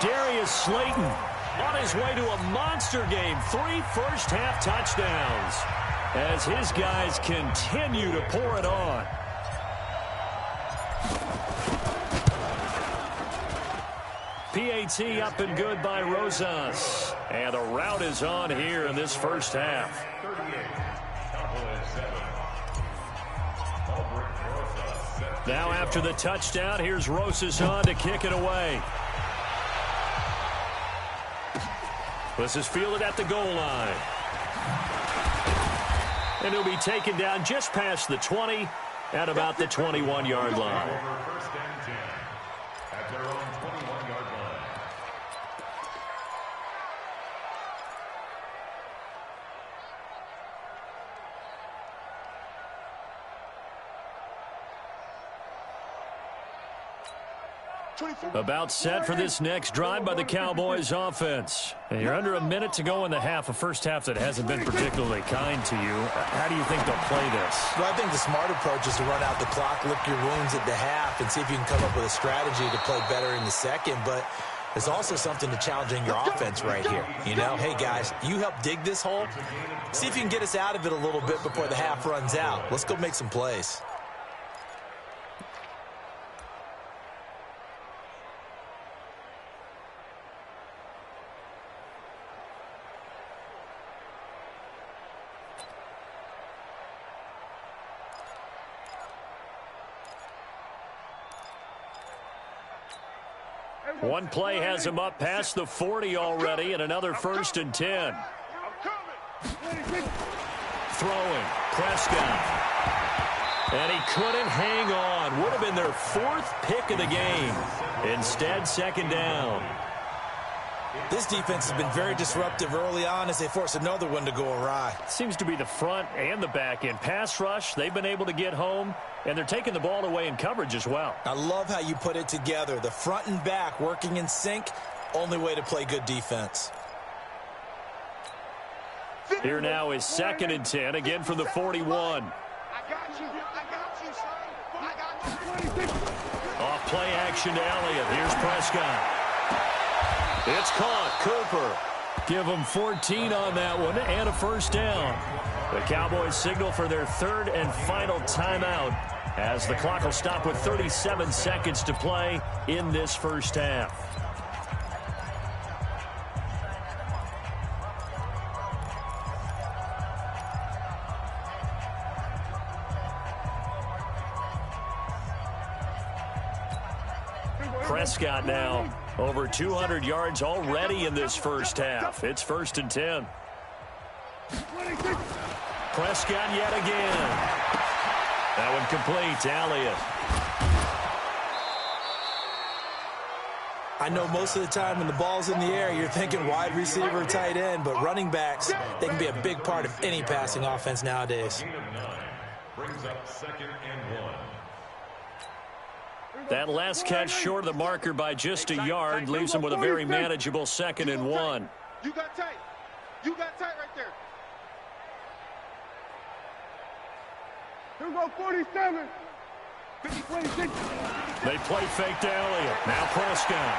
Darius Slayton on his way to a monster game. 3 first-half touchdowns as his guys continue to pour it on. PAT up and good by Rosas. And the route is on here in this first half. Now after the touchdown, here's Rosas on to kick it away. This is fielded at the goal line. And he'll be taken down just past the 20 at about the 21-yard line. At their own 21-yard line. About set for this next drive by the Cowboys offense. And you're under a minute to go in the half, a first half that hasn't been particularly kind to you. How do you think they'll play this? Well, I think the smart approach is to run out the clock, lick your wounds at the half, and see if you can come up with a strategy to play better in the second. But there's also something to challenging your offense right here. You know, hey, guys, you help dig this hole. See if you can get us out of it a little bit before the half runs out. Let's go make some plays. One play has him up past the 40 already, and another 1st and 10. Throwing, Prescott. And he couldn't hang on. Would have been their 4th pick of the game. Instead, second down. This defense has been very disruptive early on as they force another one to go awry. Seems to be the front and the back end. Pass rush, they've been able to get home, and they're taking the ball away in coverage as well. I love how you put it together. The front and back working in sync, only way to play good defense. Here now is 2nd and 10, again from the 41. Off play action to Elliott. Here's Prescott. It's caught. Cooper. Give them 14 on that one and a first down. The Cowboys signal for their 3rd and final timeout as the clock will stop with 37 seconds to play in this first half. Prescott now over 200 yards already in this first half. It's 1st and 10. Prescott yet again. That one complete to Elliott. I know most of the time when the ball's in the air, you're thinking wide receiver, tight end, but running backs, they can be a big part of any passing offense nowadays. Brings up 2nd and 1. That last catch short of the marker by just a yard leaves them with a very manageable 2nd and 1. You got tight. You got tight right there. Here we go, 47. 26. They play fake to Elliott. Now Prescott.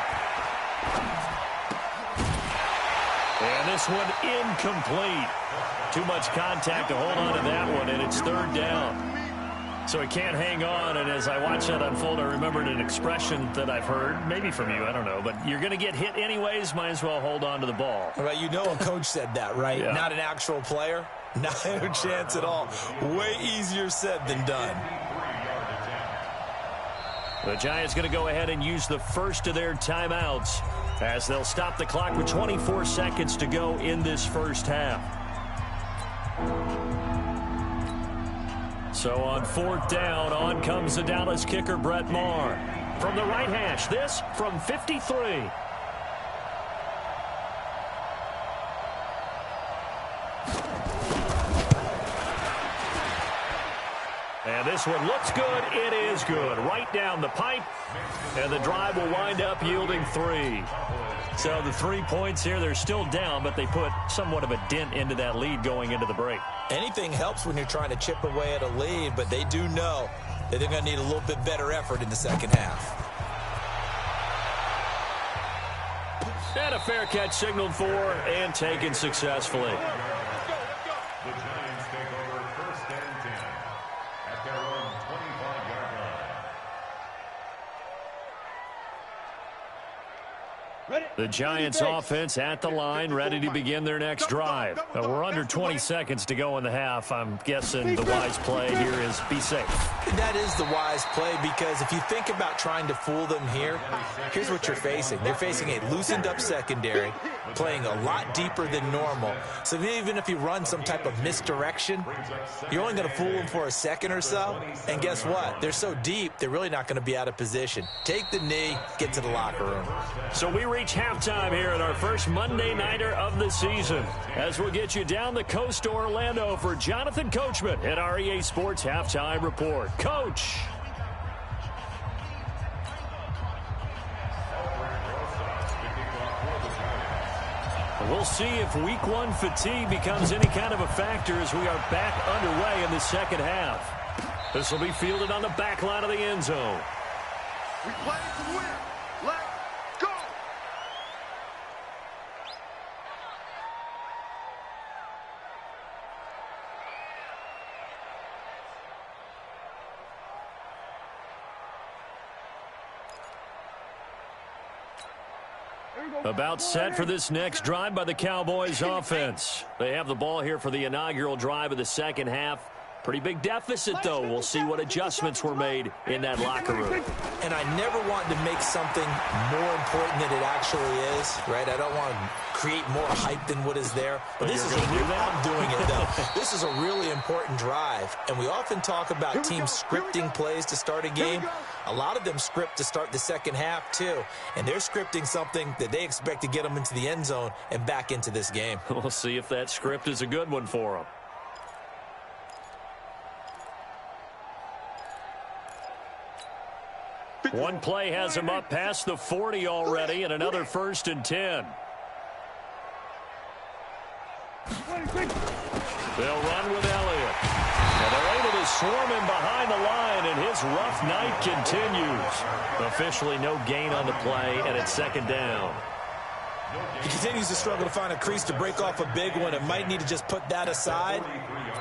And this one incomplete. Too much contact to hold on to that one, and it's third down. So he can't hang on, and as I watch that unfold, I remembered an expression that I've heard, maybe from you, I don't know, but you're going to get hit anyways, might as well hold on to the ball. Well, you know a coach said that, right? Yeah. Not an actual player. Not a chance at all. Way easier said than done. The Giants going to go ahead and use the first of their timeouts as they'll stop the clock with 24 seconds to go in this first half. So on fourth down, on comes the Dallas kicker, Brett Maher. From the right hash, this from 53. And this one looks good. It is good. Right down the pipe. And the drive will wind up yielding 3. So the 3 points here, they're still down, but they put somewhat of a dent into that lead going into the break. Anything helps when you're trying to chip away at a lead, but they do know that they're going to need a little bit better effort in the second half. And a fair catch signaled for and taken successfully. The Giants take over first and 10 at their own 25-yard line. The Giants offense at the line, ready to begin their next drive. We're under 20 seconds to go in the half. I'm guessing the wise play here is be safe. That is the wise play, because if you think about trying to fool them here, here's what you're facing. You're facing a loosened up secondary, playing a lot deeper than normal. So even if you run some type of misdirection, you're only going to fool them for a second or so. And guess what? They're so deep, they're really not going to be out of position. Take the knee, get to the locker room. So we reach halftime here in our first Monday Nighter of the season, as we'll get you down the coast to Orlando for Jonathan Coachman at our EA Sports Halftime Report. Coach. We'll see if week one fatigue becomes any kind of a factor as we are back underway in the second half. This will be fielded on the back line of the end zone. We play to win. Let's go. About set for this next drive by the Cowboys offense. They have the ball here for the inaugural drive of the second half. Pretty big deficit, though. We'll see what adjustments were made in that locker room. And I never want to make something more important than it actually is, right? I don't want to create more hype than what is there. But this is I'm doing it, though. This is a really important drive. And we often talk about teams scripting plays to start a game. A lot of them script to start the second half, too. And they're scripting something that they expect to get them into the end zone and back into this game. We'll see if that script is a good one for them. One play has him up past the 40 already, and another 1st and 10. They'll run with Elliott. And they're able to swarm him behind the line, and his rough night continues. Officially no gain on the play, and it's second down. He continues to struggle to find a crease to break off a big one, and might need to just put that aside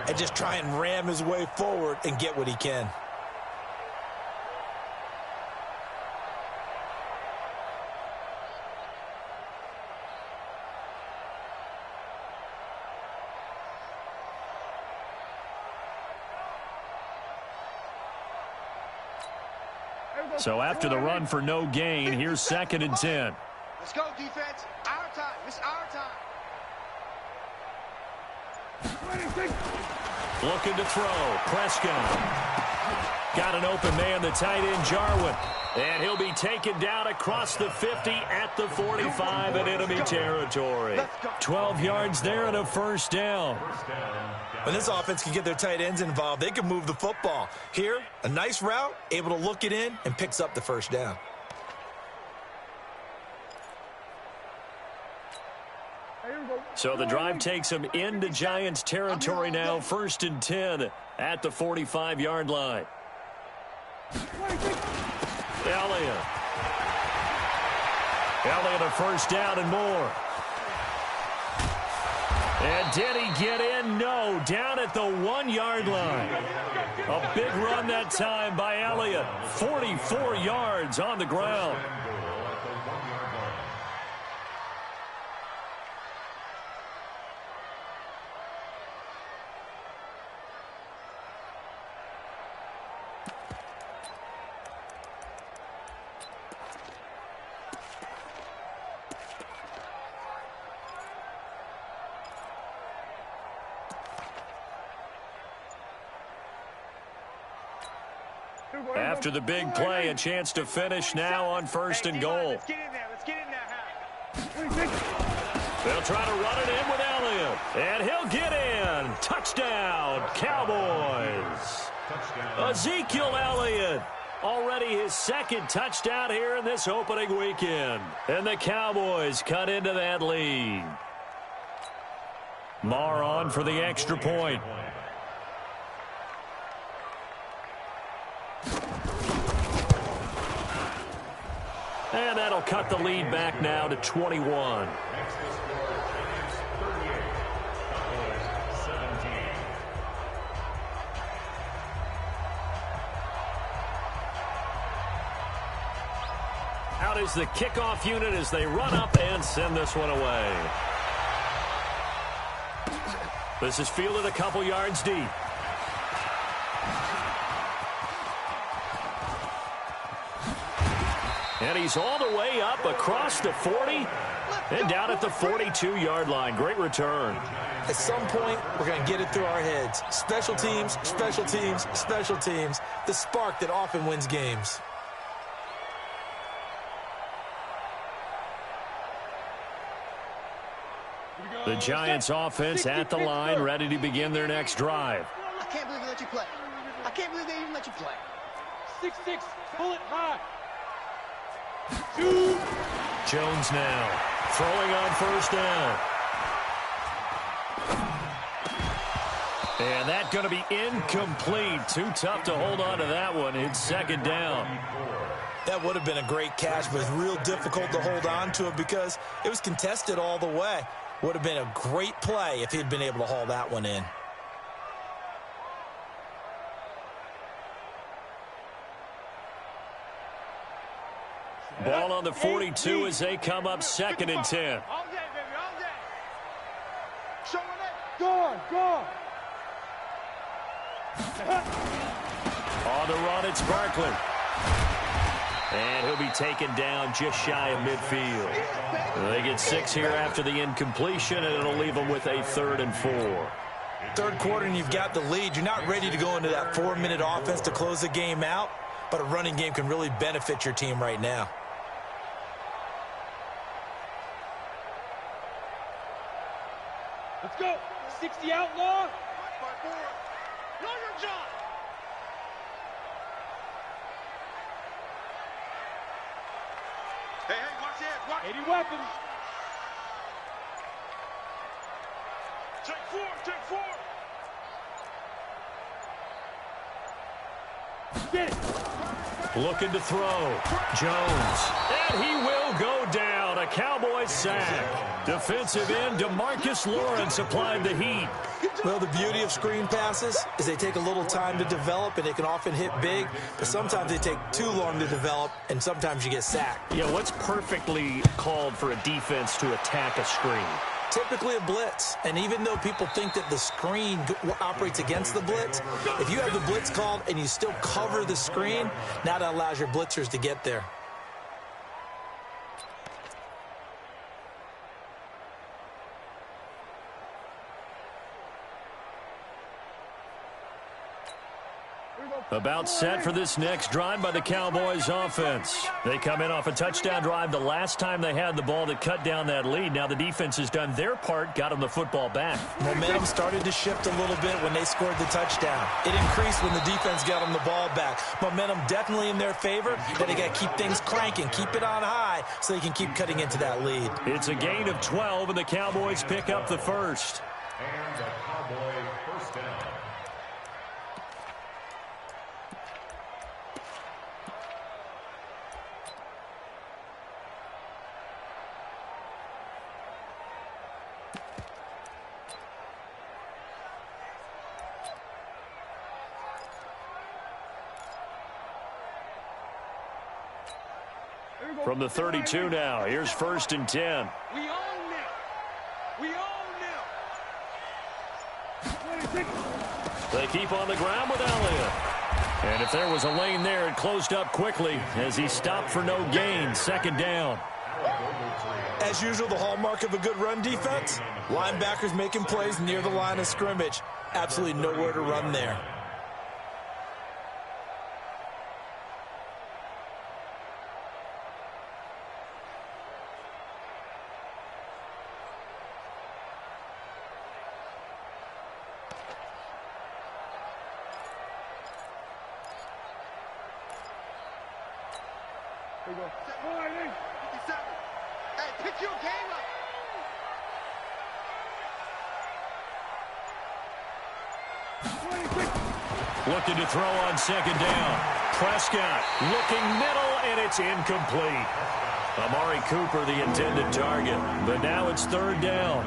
and just try and ram his way forward and get what he can. So after the run for no gain, here's 2nd and 10. Let's go, defense. Our time. It's our time. Looking to throw. Prescott. Got an open man, the tight end, Jarwin. And he'll be taken down across the 50 at the 45 in enemy territory. 12 yards there and a 1st down. When this offense can get their tight ends involved, they can move the football. Here, a nice route, able to look it in, and picks up the 1st down. So the drive takes him into Giants territory now, 1st and 10 at the 45-yard line. Elliott a first down and more. And did he get in? No, down at the 1-yard line. A big run that time by Elliott. 44 yards on the ground. After the big play, a chance to finish now on 1st and goal. Let's get in there. Let's get in there. They'll try to run it in with Elliott. And he'll get in. Touchdown, Cowboys. Ezekiel Elliott. Already his 2nd touchdown here in this opening weekend. And the Cowboys cut into that lead. Marr on for the extra point. And that'll cut the lead back now to 21. Out is the kickoff unit as they run up and send this one away. This is fielded a couple yards deep. And he's all the way up across the 40 and down at the 42-yard line. Great return. At some point, we're going to get it through our heads. Special teams, special teams, special teams. The spark that often wins games. The Giants offense at the line, ready to begin their next drive. I can't believe they let you play. I can't believe they even let you play. 6-6, pull it high. Jones now throwing on 1st down. And that's going to be incomplete. Too tough to hold on to that one. It's 2nd down. That would have been a great catch, but it's real difficult to hold on to it because it was contested all the way. Would have been a great play if he'd been able to haul that one in. Ball on the 42 as they come up 2nd and 10. All day, baby, all day. Showing it. Gone. On the run, it's Barkley. And he'll be taken down just shy of midfield. They get 6 here after the incompletion, and it'll leave them with a 3rd and 4. Third quarter, and you've got the lead. You're not ready to go into that 4-minute offense to close the game out, but a running game can really benefit your team right now. Let's go. 60 outlaw. Know your job. Hey, watch the edge. Watch. 80 weapons. Check 4. Get it. Looking to throw. Jones. And he will go down. A Cowboys sack. Defensive end DeMarcus Lawrence applied the heat. Well, the beauty of screen passes is they take a little time to develop, and they can often hit big, but sometimes they take too long to develop, and sometimes you get sacked. Yeah, what's perfectly called for a defense to attack a screen? Typically a blitz, and even though people think that the screen operates against the blitz, if you have the blitz called and you still cover the screen, now that allows your blitzers to get there. About set for this next drive by the Cowboys offense. They come in off a touchdown drive the last time they had the ball to cut down that lead. Now the defense has done their part, got them the football back. Momentum started to shift a little bit when they scored the touchdown. It increased when the defense got them the ball back. Momentum definitely in their favor. Then they got to keep things cranking, keep it on high so they can keep cutting into that lead. It's a gain of 12, and the Cowboys pick up the first. And the Cowboy first down. From the 32 now, here's 1st and 10. We own now. We own now. They keep on the ground with Elliott. And if there was a lane there, it closed up quickly as he stopped for no gain. 2nd down. As usual, the hallmark of a good run defense, linebackers making plays near the line of scrimmage. Absolutely nowhere to run there. Here we go. 57. Hey, pick your game up. Looking to throw on 2nd down. Prescott looking middle, and it's incomplete. Amari Cooper, the intended target, but now it's 3rd down.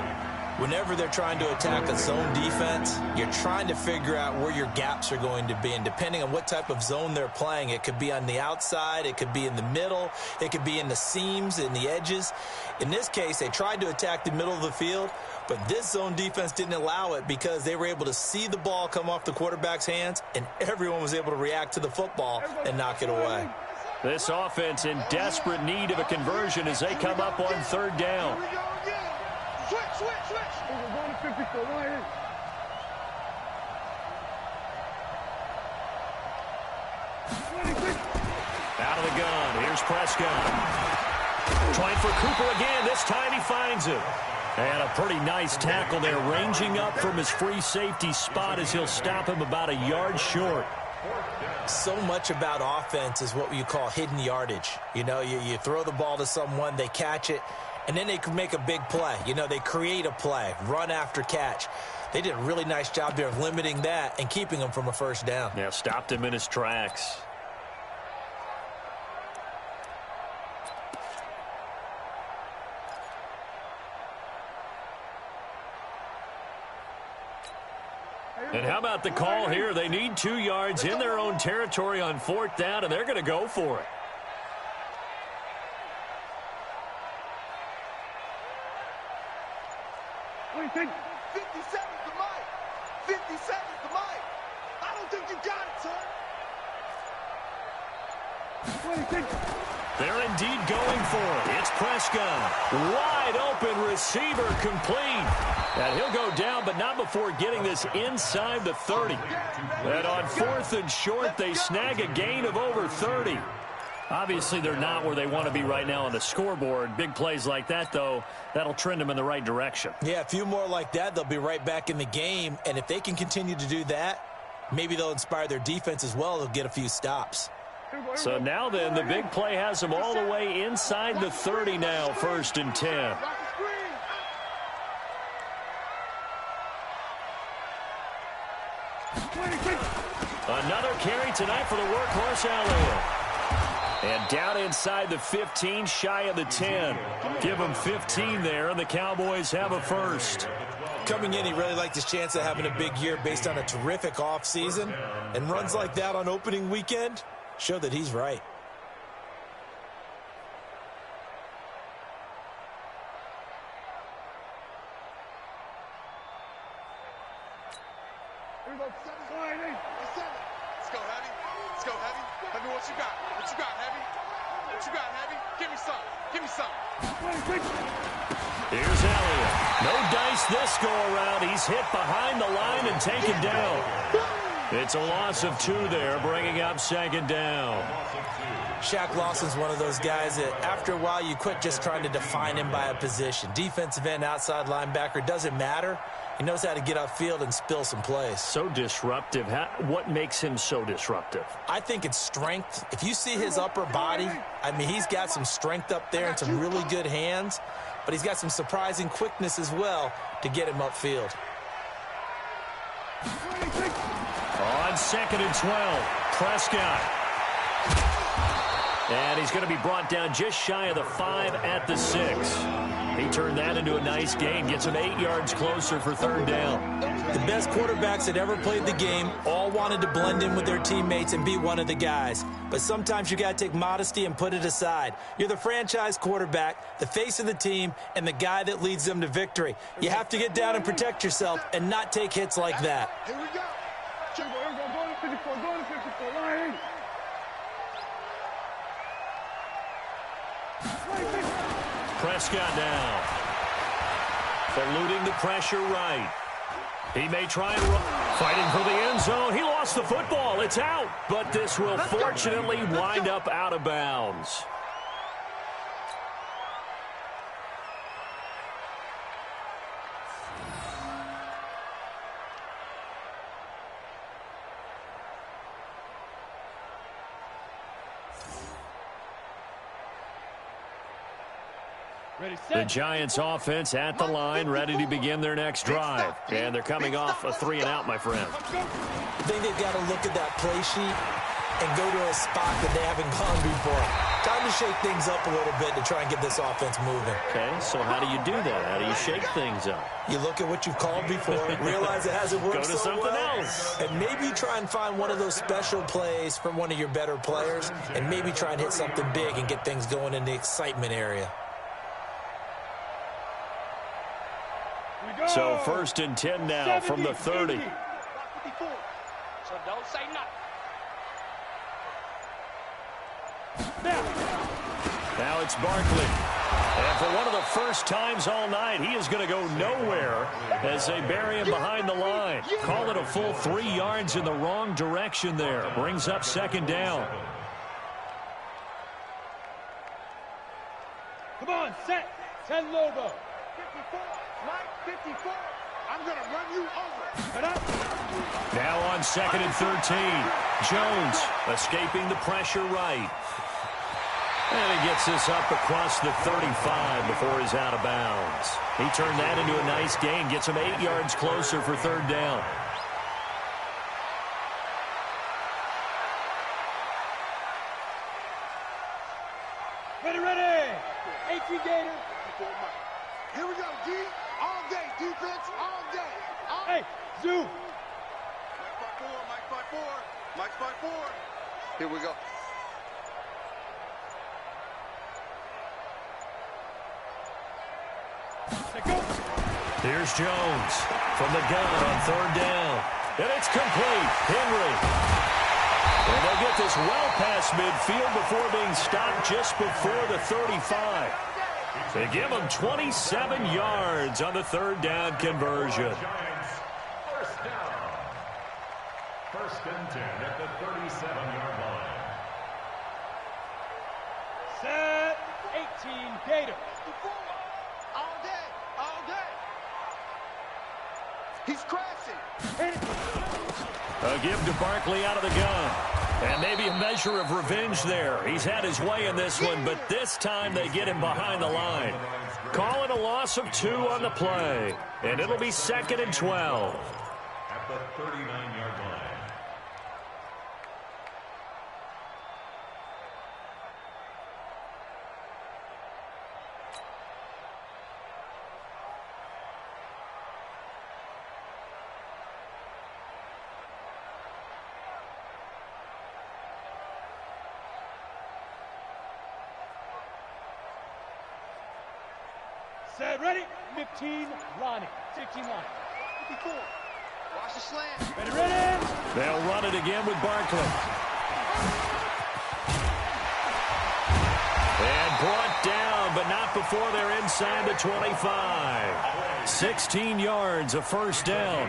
Whenever they're trying to attack a zone defense, you're trying to figure out where your gaps are going to be. And depending on what type of zone they're playing, it could be on the outside, it could be in the middle, it could be in the seams, in the edges. In this case, they tried to attack the middle of the field, but this zone defense didn't allow it because they were able to see the ball come off the quarterback's hands, and everyone was able to react to the football and knock it away. This offense in desperate need of a conversion as they come up on 3rd down. Here we go again. Switch. We're going to 54. Right here. Out of the gun. Here's Prescott. Trying for Cooper again. This time he finds it. And a pretty nice tackle there, ranging up from his free safety spot as he'll stop him about a yard short. So much about offense is what you call hidden yardage. You know, you throw the ball to someone, they catch it, and then they can make a big play. You know, they create a play, run after catch. They did a really nice job there of limiting that and keeping him from a 1st down. Yeah, stopped him in his tracks. And how about the call here? They need 2 yards in their own territory on 4th down, and they're going to go for it. What do you think? 50 seconds to Mike. 50 seconds to Mike. I don't think you got it, son. What do you think? They're indeed going for it. It's Prescott. Wide open receiver complete. And he'll go down, but not before getting this inside the 30. And on 4th and short, they snag a gain of over 30. Obviously, they're not where they want to be right now on the scoreboard. Big plays like that, though, that'll trend them in the right direction. Yeah, a few more like that, they'll be right back in the game. And if they can continue to do that, maybe they'll inspire their defense as well. They'll get a few stops. So now then, the big play has them all the way inside the 30 now, 1st and 10. Another carry tonight for the workhorse Elliott. And down inside the 15, shy of the 10. Give them 15 there, and the Cowboys have a first. Coming in, he really liked his chance of having a big year based on a terrific offseason. And runs like that on opening weekend show that he's right. Here we go. 7. Let's go, Heavy. Let's go, Heavy. Heavy, what you got? What you got, Heavy? What you got, Heavy? Give me some. Give me some. Here's Elliott. No dice this go around. He's hit behind the line and taken down. It's a loss of 2 there, bringing up second down. Shaq Lawson's one of those guys that after a while you quit just trying to define him by a position. Defensive end, outside linebacker, doesn't matter. He knows how to get upfield and spill some plays. So disruptive. What makes him so disruptive? I think it's strength. If you see his upper body, I mean, he's got some strength up there and some really good hands, but he's got some surprising quickness as well to get him upfield. On second and 12, Prescott. And he's going to be brought down just shy of the 5 at the 6. He turned that into a nice gain, gets him 8 yards closer for third down. The best quarterbacks that ever played the game all wanted to blend in with their teammates and be one of the guys. But sometimes you got to take modesty and put it aside. You're the franchise quarterback, the face of the team, and the guy that leads them to victory. You have to get down and protect yourself and not take hits like that. Here we go. Go to 54, go to 54, line. Prescott now. Eluding the pressure right. He may try and run. Fighting for the end zone. He lost the football. It's out. But this will fortunately wind up out of bounds. The Giants offense at the line, ready to begin their next drive. And they're coming off a 3-and-out, my friend. I think they've got to look at that play sheet and go to a spot that they haven't gone before. Time to shake things up a little bit to try and get this offense moving. Okay, so how do you do that? How do you shake things up? You look at what you've called before, realize it hasn't worked Go to so something well, else. and maybe try and find one of those special plays from one of your better players, and maybe try and hit something big and get things going in the excitement area. So 1st and 10 now from the 30. So don't say nothing. Now it's Barkley. And for one of the first times all night, he is going to go nowhere as they bury him behind the line. Call it a full 3 yards in the wrong direction there. Brings up second down. Come on, set. 10 Lobo. 54, Mike, 54. I'm going to run you over. Now on 2nd and 13. Jones escaping the pressure right. And he gets this up across the 35 before he's out of bounds. He turned that into a nice gain. Gets him 8 yards closer for third down. Ready. 18 Gator. Here we go, D. All day. Defense, all day. Hey, Zoo. Mike 5-4. Here we go. Here's Jones from the gun on third down. And it's complete. Henry. And they'll get this well past midfield before being stopped just before the 35. They give them 27 yards on the third down conversion. First down. 1st and 10 at the 37-yard line. Set. 18 Gator. All day. He's crashing. A give to Barkley out of the gun. And maybe a measure of revenge there. He's had his way in this one, but this time they get him behind the line. Call it a loss of 2 on the play. And it'll be 2nd and 12. At the 39-yard line. Set. Ready. 15 Ronnie. 16 line. 54. Watch the slant. Ready. They'll run it again with Barkley. And brought down, but not before they're inside the 25. 16 yards, a first down.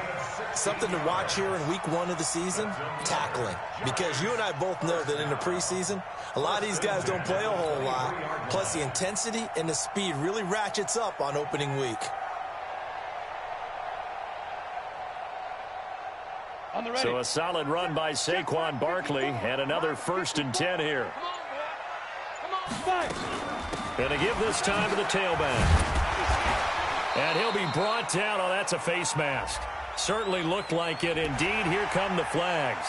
Something to watch here in week 1 of the season, tackling. Because you and I both know that in the preseason, a lot of these guys don't play a whole lot. Plus the intensity and the speed really ratchets up on opening week. So a solid run by Saquon Barkley and another 1st and 10 here. Going to give this time to the tailback. And he'll be brought down. Oh, that's a face mask. Certainly looked like it. Indeed, here come the flags.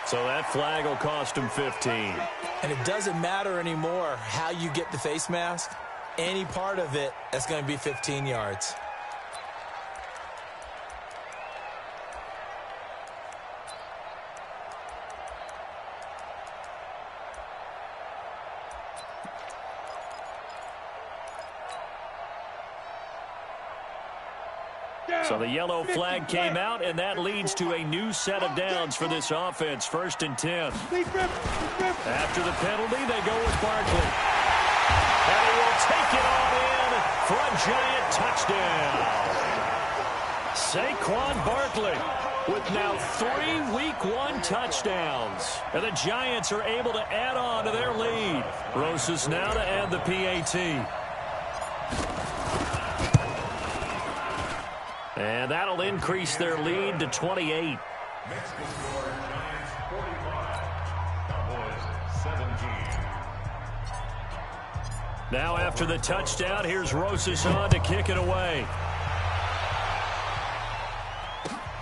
So that flag will cost him 15. And it doesn't matter anymore how you get the face mask. Any part of it, that's going to be 15 yards. So the yellow flag came out, and that leads to a new set of downs for this offense. 1st and 10. After the penalty, they go with Barkley. And he will take it on in for a giant touchdown. Saquon Barkley with now 3 Week 1 touchdowns. And the Giants are able to add on to their lead. Rosas now to add the PAT. And that'll increase their lead to 28. Next to score, Giants 45, Cowboys 17. Now after the touchdown, here's Rosas on to kick it away.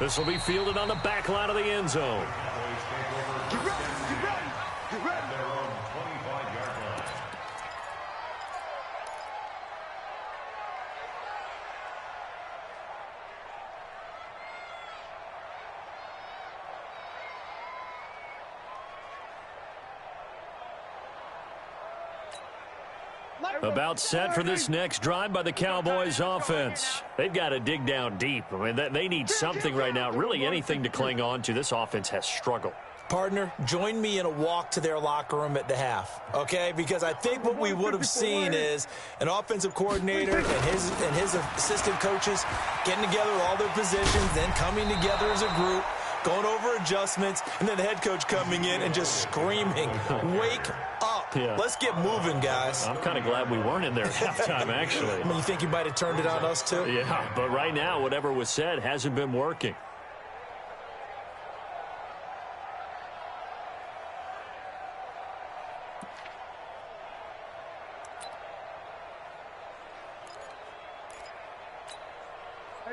This will be fielded on the back line of the end zone. Get ready, get ready, get ready. Their own 25-yard line. About set for this next drive by the Cowboys offense. They've got to dig down deep. I mean, they need something right now, really anything to cling on to. This offense has struggled. Partner, join me in a walk to their locker room at the half, okay? Because I think what we would have seen is an offensive coordinator and his assistant coaches getting together all their positions, then coming together as a group, going over adjustments, and then the head coach coming in and just screaming, wake up. Yeah. Let's get moving, guys. I'm kind of glad we weren't in there at halftime, actually. I mean, you think you might have turned it on us, too? Yeah, but right now, whatever was said hasn't been working.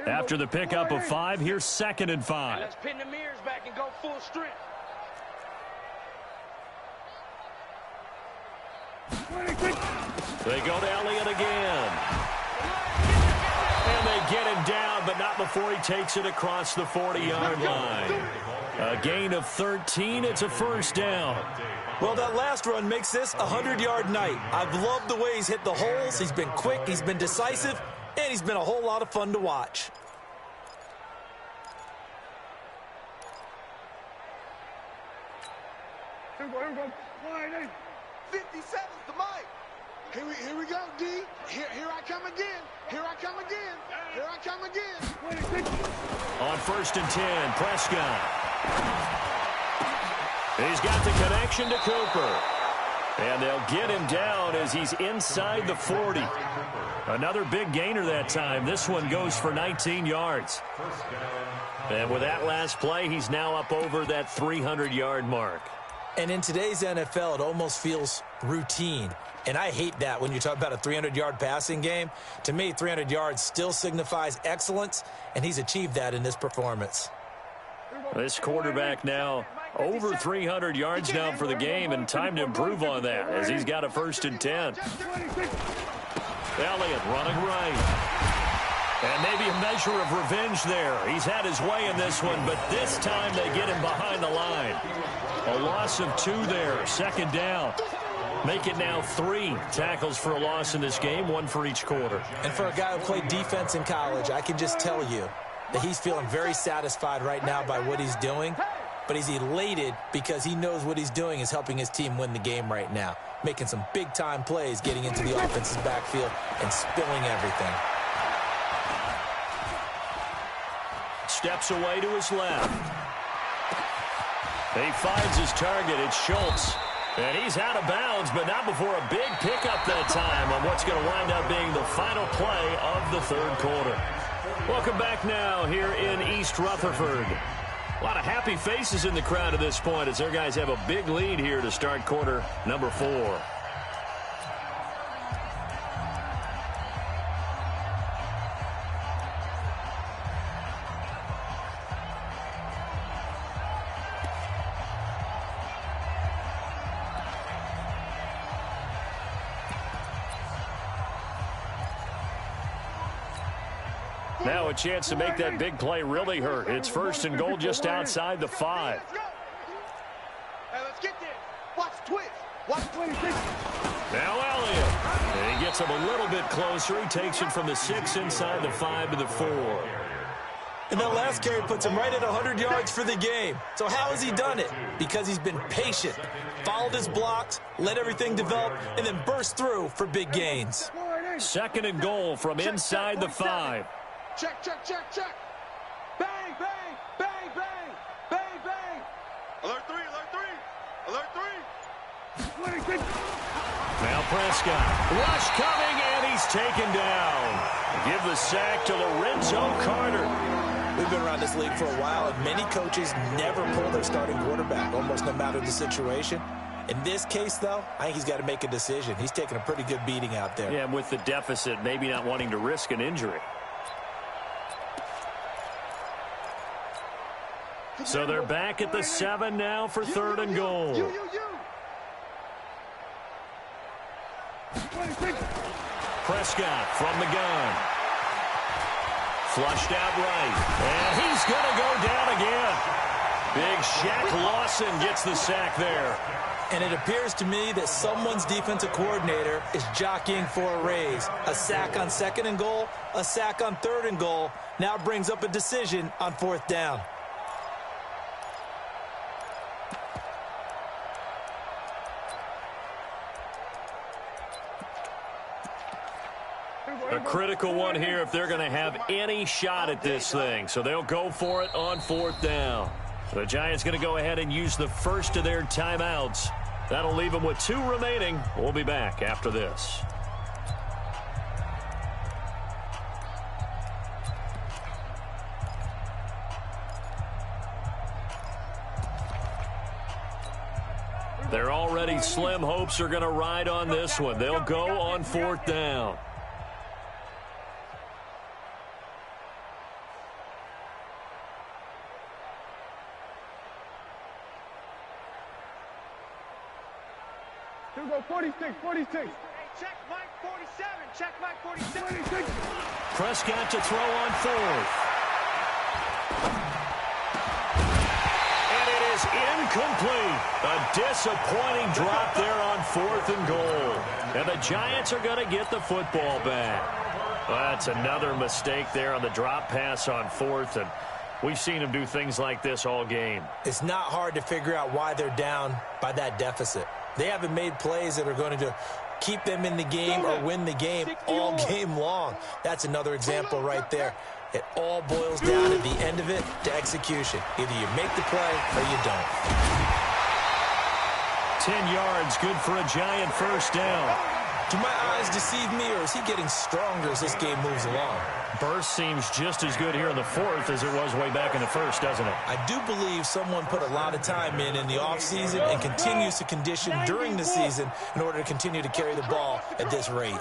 After the pickup of 5, here's 2nd and 5. Let's pin the mirrors back and go full strength. They go to Elliott again. And they get him down, but not before he takes it across the 40-yard line. A gain of 13. It's a 1st down. Well, that last run makes this a 100-yard night. I've loved the way he's hit the holes. He's been quick. He's been decisive. And he's been a whole lot of fun to watch. Here we go. 57's the mic. Here we go, D. Here I come again. Here I come again. Here I come again. On 1st and 10, Prescott. He's got the connection to Cooper. And they'll get him down as he's inside the 40. Another big gainer that time. This one goes for 19 yards. And with that last play, he's now up over that 300-yard mark. And in today's NFL, it almost feels routine. And I hate that when you talk about a 300-yard passing game. To me, 300 yards still signifies excellence, and he's achieved that in this performance. This quarterback now over 300 yards now for the game, and time to improve on that as he's got a 1st and 10. Elliott running right. And maybe a measure of revenge there. He's had his way in this one, but this time they get him behind the line. A loss of 2 there, 2nd down. Make it now 3 tackles for a loss in this game, 1 for each quarter. And for a guy who played defense in college, I can just tell you that he's feeling very satisfied right now by what he's doing. But he's elated because he knows what he's doing is helping his team win the game right now. Making some big-time plays, getting into the offense's backfield and spilling everything. steps away to his left. He finds his target. It's Schultz. And he's out of bounds, but not before a big pickup that time on what's going to wind up being the final play of the third quarter. Welcome back now here in East Rutherford. A lot of happy faces in the crowd at this point as their guys have a big lead here to start quarter number 4. Now a chance to make that big play really hurt. It's first and goal just outside the 5. Hey, let's get there. Watch the twist. Watch the 26. Now Elliott. And he gets him a little bit closer. He takes it from the 6 inside the 5 to the 4. And that last carry puts him right at 100 yards for the game. So how has he done it? Because he's been patient, followed his blocks, let everything develop, and then burst through for big gains. Second and goal from inside the 5. Check, check, check, check. Bang, bang, bang, bang, bang, bang. Alert 3, alert 3, alert 3. Now Prescott. Rush coming, and he's taken down. Give the sack to Lorenzo Carter. We've been around this league for a while, and many coaches never pull their starting quarterback, almost no matter the situation. In this case, though, I think he's got to make a decision. He's taking a pretty good beating out there. Yeah, and with the deficit, maybe not wanting to risk an injury. So they're back at the 7 now for third and goal. Prescott from the gun. Flushed out right. And he's going to go down again. Big Shaq Lawson gets the sack there. And it appears to me that someone's defensive coordinator is jockeying for a raise. A sack on second and goal, a sack on third and goal. Now brings up a decision on fourth down. A critical one here if they're going to have any shot at this thing. So they'll go for it on fourth down. The Giants going to go ahead and use the first of their timeouts. That'll leave them with 2 remaining. We'll be back after this. Their already slim hopes are going to ride on this one. They'll go on fourth down. Here we go, 46, 46. Hey, check Mike 47. Check Mike 47. Prescott to throw on fourth. And it is incomplete. A disappointing drop there on fourth and goal. And the Giants are going to get the football back. Well, that's another mistake there on the drop pass on fourth. And we've seen them do things like this all game. It's not hard to figure out why they're down by that deficit. They haven't made plays that are going to keep them in the game or win the game all game long. That's another example right there. It all boils down at the end of it to execution. Either you make the play or you don't. 10 yards, good for a Giant first down. Do my eyes deceive me, or is he getting stronger as this game moves along? Burst seems just as good here in the fourth as it was way back in the first, doesn't it? I do believe someone put a lot of time in the offseason and continues to condition during the season in order to continue to carry the ball at this rate.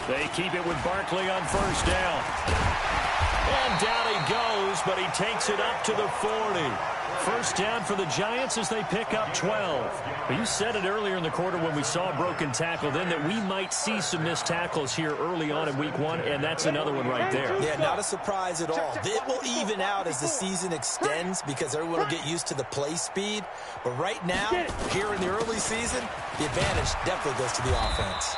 They keep it with Barkley on first down. And down he goes, but he takes it up to the 40. First down for the Giants as they pick up 12. But you said it earlier in the quarter when we saw a broken tackle then that we might see some missed tackles here early on in week 1, and that's another one right there. Yeah, not a surprise at all. It will even out as the season extends because everyone will get used to the play speed. But right now, here in the early season, the advantage definitely goes to the offense.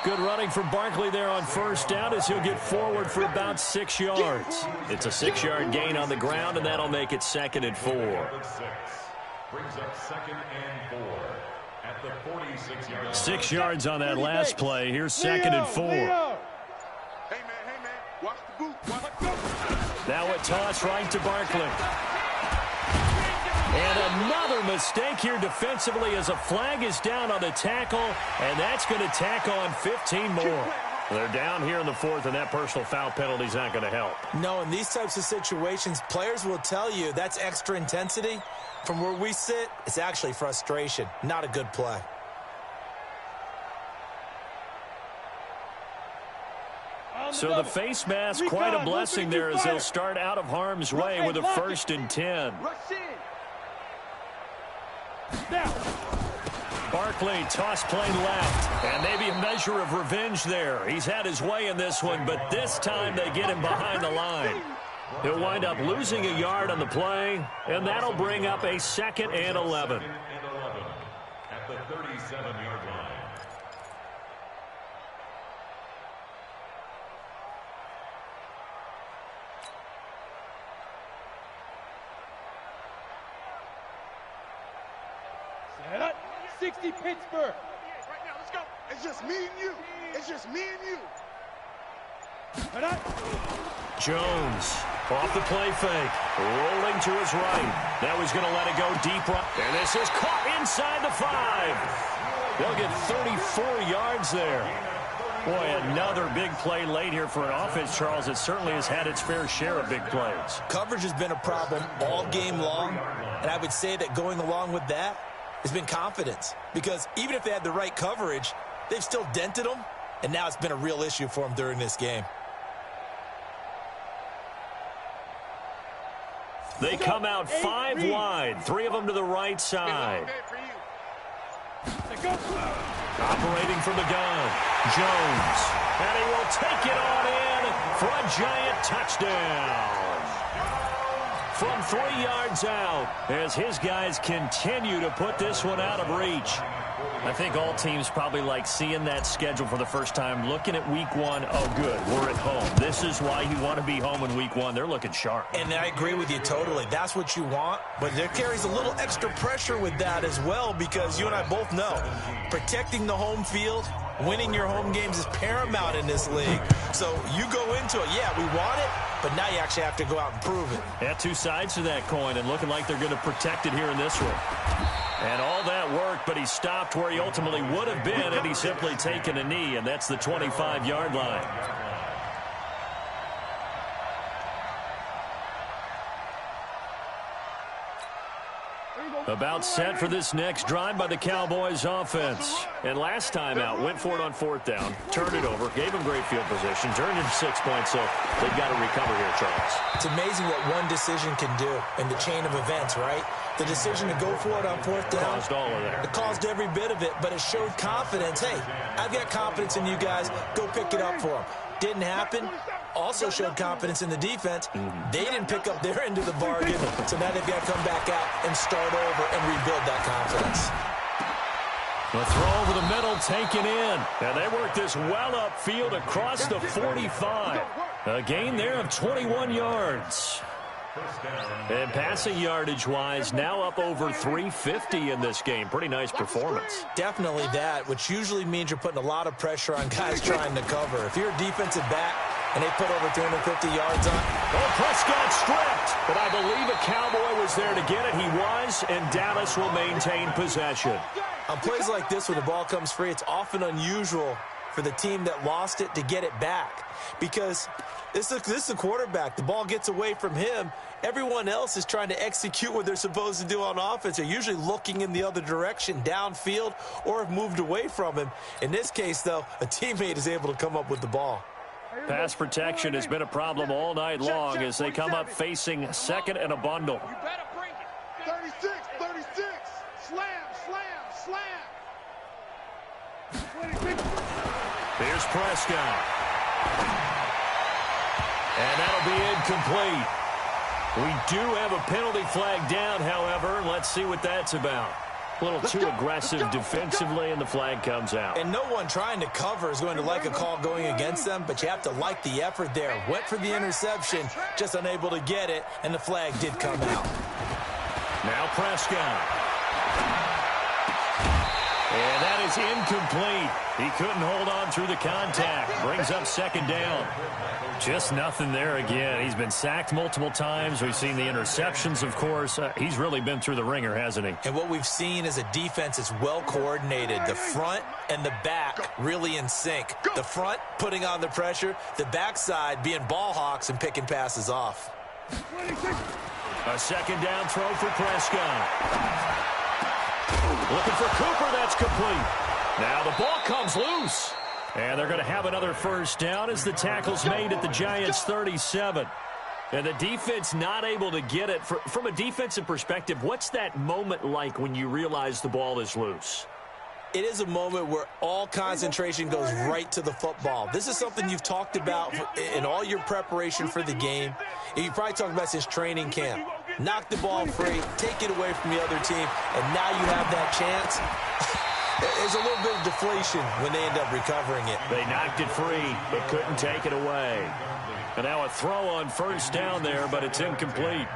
Good running from Barkley there on first down as he'll get forward for about 6 yards. It's a 6-yard gain on the ground, and that'll make it 2nd and 4. Brings up 2nd and 4 at the 46-yard. 6 yards on that last play. Here's 2nd and 4. Hey, man, watch the boot. Watch the boot. Now a toss right to Barkley. And another mistake here defensively as a flag is down on the tackle, and that's going to tack on 15 more. They're down here in the fourth, and that personal foul penalty is not going to help. No, in these types of situations, players will tell you that's extra intensity. From where we sit, it's actually frustration, not a good play. So the face mask, quite a blessing there as they'll start out of harm's way with a 1st and 10. Barkley, toss play left, and maybe a measure of revenge there. He's had his way in this one, but this time they get him behind the line. He'll wind up losing a yard on the play, and that'll bring up a 2nd and 11. At the 37-yard line. Set up. 60 Pittsburgh. Right now, let's go. It's just me and you. It's just me and you. Jones off the play fake, rolling to his right. Now he's going to let it go deep right. And this is caught inside the 5. They'll get 34 yards there. Boy, another big play late here for an offense, Charles. It certainly has had its fair share of big plays. Coverage has been a problem all game long, and I would say that going along with that has been confidence. Because even if they had the right coverage, they've still dented them, and now it's been a real issue for them during this game. They come out 5 wide, 3 of them to the right side. Operating from the gun, Jones. And he will take it on in for a giant touchdown. From 3 yards out, as his guys continue to put this one out of reach. I think all teams probably like seeing that schedule for the first time, looking at week 1. Oh, good, we're at home. This is why you want to be home in week 1. They're looking sharp. And I agree with you totally. That's what you want. But there carries a little extra pressure with that as well, because you and I both know protecting the home field, winning your home games is paramount in this league. So you go into it, yeah, we want it, but now you actually have to go out and prove it. Yeah, 2 sides to that coin, and looking like they're going to protect it here in this one. And all that worked, but he stopped where he ultimately would have been had he simply taken a knee, and that's the 25-yard line. About set for this next drive by the Cowboys offense. And last time out, went for it on 4th down, turned it over, gave him great field position, turned it 6 points, so they've got to recover here, Charles. It's amazing what one decision can do in the chain of events, right? The decision to go for it on 4th down. Caused all of that. It caused every bit of it, but it showed confidence. Hey, I've got confidence in you guys. Go pick it up for them. Didn't happen. Also showed confidence in the defense. They didn't pick up their end of the bargain, so now they've got to come back out and start over and rebuild that confidence. The throw over the middle, taken in. And they work this well upfield across the 45. A gain there of 21 yards. And passing yardage-wise, now up over 350 in this game. Pretty nice performance. Definitely that, which usually means you're putting a lot of pressure on guys trying to cover. If you're a defensive back and they put over 250 yards on. Oh, Prescott stripped, but I believe a Cowboy was there to get it. He was, and Dallas will maintain possession. On plays like this, when the ball comes free, it's often unusual for the team that lost it to get it back. Because this is a quarterback. The ball gets away from him. Everyone else is trying to execute what they're supposed to do on offense. They're usually looking in the other direction, downfield, or have moved away from him. In this case, though, a teammate is able to come up with the ball. Pass protection has been a problem all night long as they come up facing 2nd and a bundle. You better bring it. 36, 36. Slam, slam, slam. Here's Prescott. And that'll be incomplete. We do have a penalty flag down, however. Let's see what that's about. A little too aggressive defensively, and the flag comes out. And no one trying to cover is going to like a call going against them, but you have to like the effort there. Went for the interception, just unable to get it, and the flag did come out. Now Prescott. And that is incomplete. He couldn't hold on through the contact. Brings up second down. Just nothing there again. He's been sacked multiple times. We've seen the interceptions, of course. He's really been through the ringer, hasn't he? And what we've seen is a defense that's well coordinated. The front and the back really in sync. The front putting on the pressure. The backside being ball hawks and picking passes off. A second down throw for Prescott. Looking for Cooper. That's complete. Now the ball comes loose. And they're going to have another first down as the tackle's made at the Giants' 37. And the defense not able to get it. From a defensive perspective, what's that moment like when you realize the ball is loose? It is a moment where all concentration goes right to the football. This is something you've talked about in all your preparation for the game. And you probably talked about since training camp. Knock the ball free, take it away from the other team, and now you have that chance. There's a little bit of deflation when they end up recovering it. They knocked it free, but couldn't take it away. And now a throw on first down there, but it's incomplete.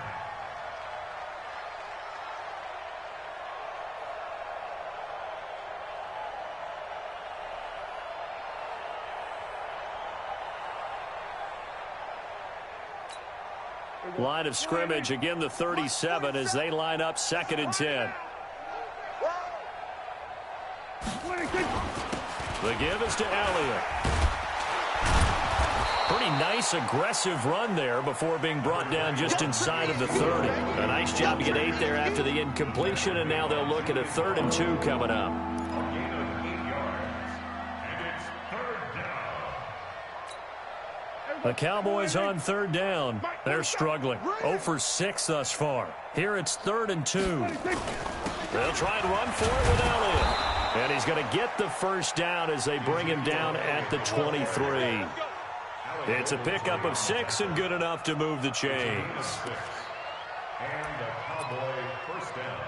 Line of scrimmage, again the 37 as they line up 2nd and 10. The give is to Elliott. Pretty nice, aggressive run there before being brought down just inside of the 30. A nice job to get 8 there after the incompletion, and now they'll look at a 3rd and 2 coming up. The Cowboys on 3rd down. They're struggling. 0 for 6 thus far. Here it's 3rd and 2. They'll try and run for it with Elliott. And he's going to get the first down as they bring him down at the 23. It's a pickup of 6 and good enough to move the chains. And a Cowboy first down.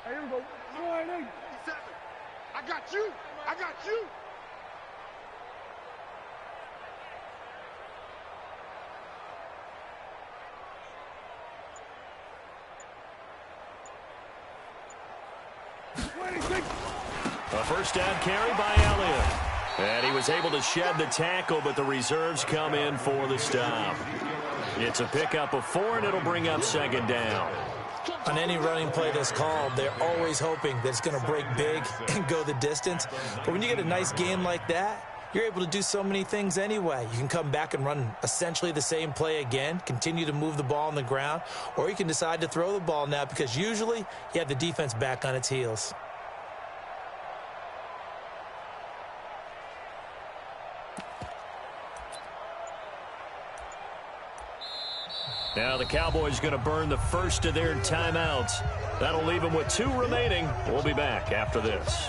Here we go. Warning. I got you. I got you. A first down carry by Elliott. And he was able to shed the tackle, but the reserves come in for the stop. It's a pickup of 4, and it'll bring up 2nd down. On any running play that's called, they're always hoping that it's going to break big and go the distance. But when you get a nice game like that, you're able to do so many things anyway. You can come back and run essentially the same play again, continue to move the ball on the ground, or you can decide to throw the ball now because usually you have the defense back on its heels. Now the Cowboys going to burn the first of their timeouts. That'll leave them with 2 remaining. We'll be back after this.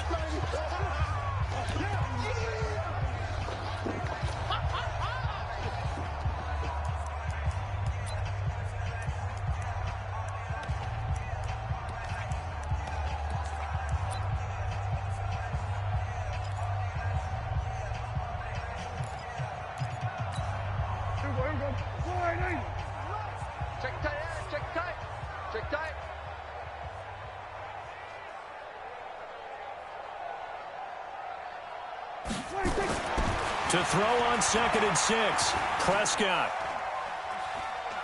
Check tight, check tight, check tight. To throw on 2nd and 6, Prescott.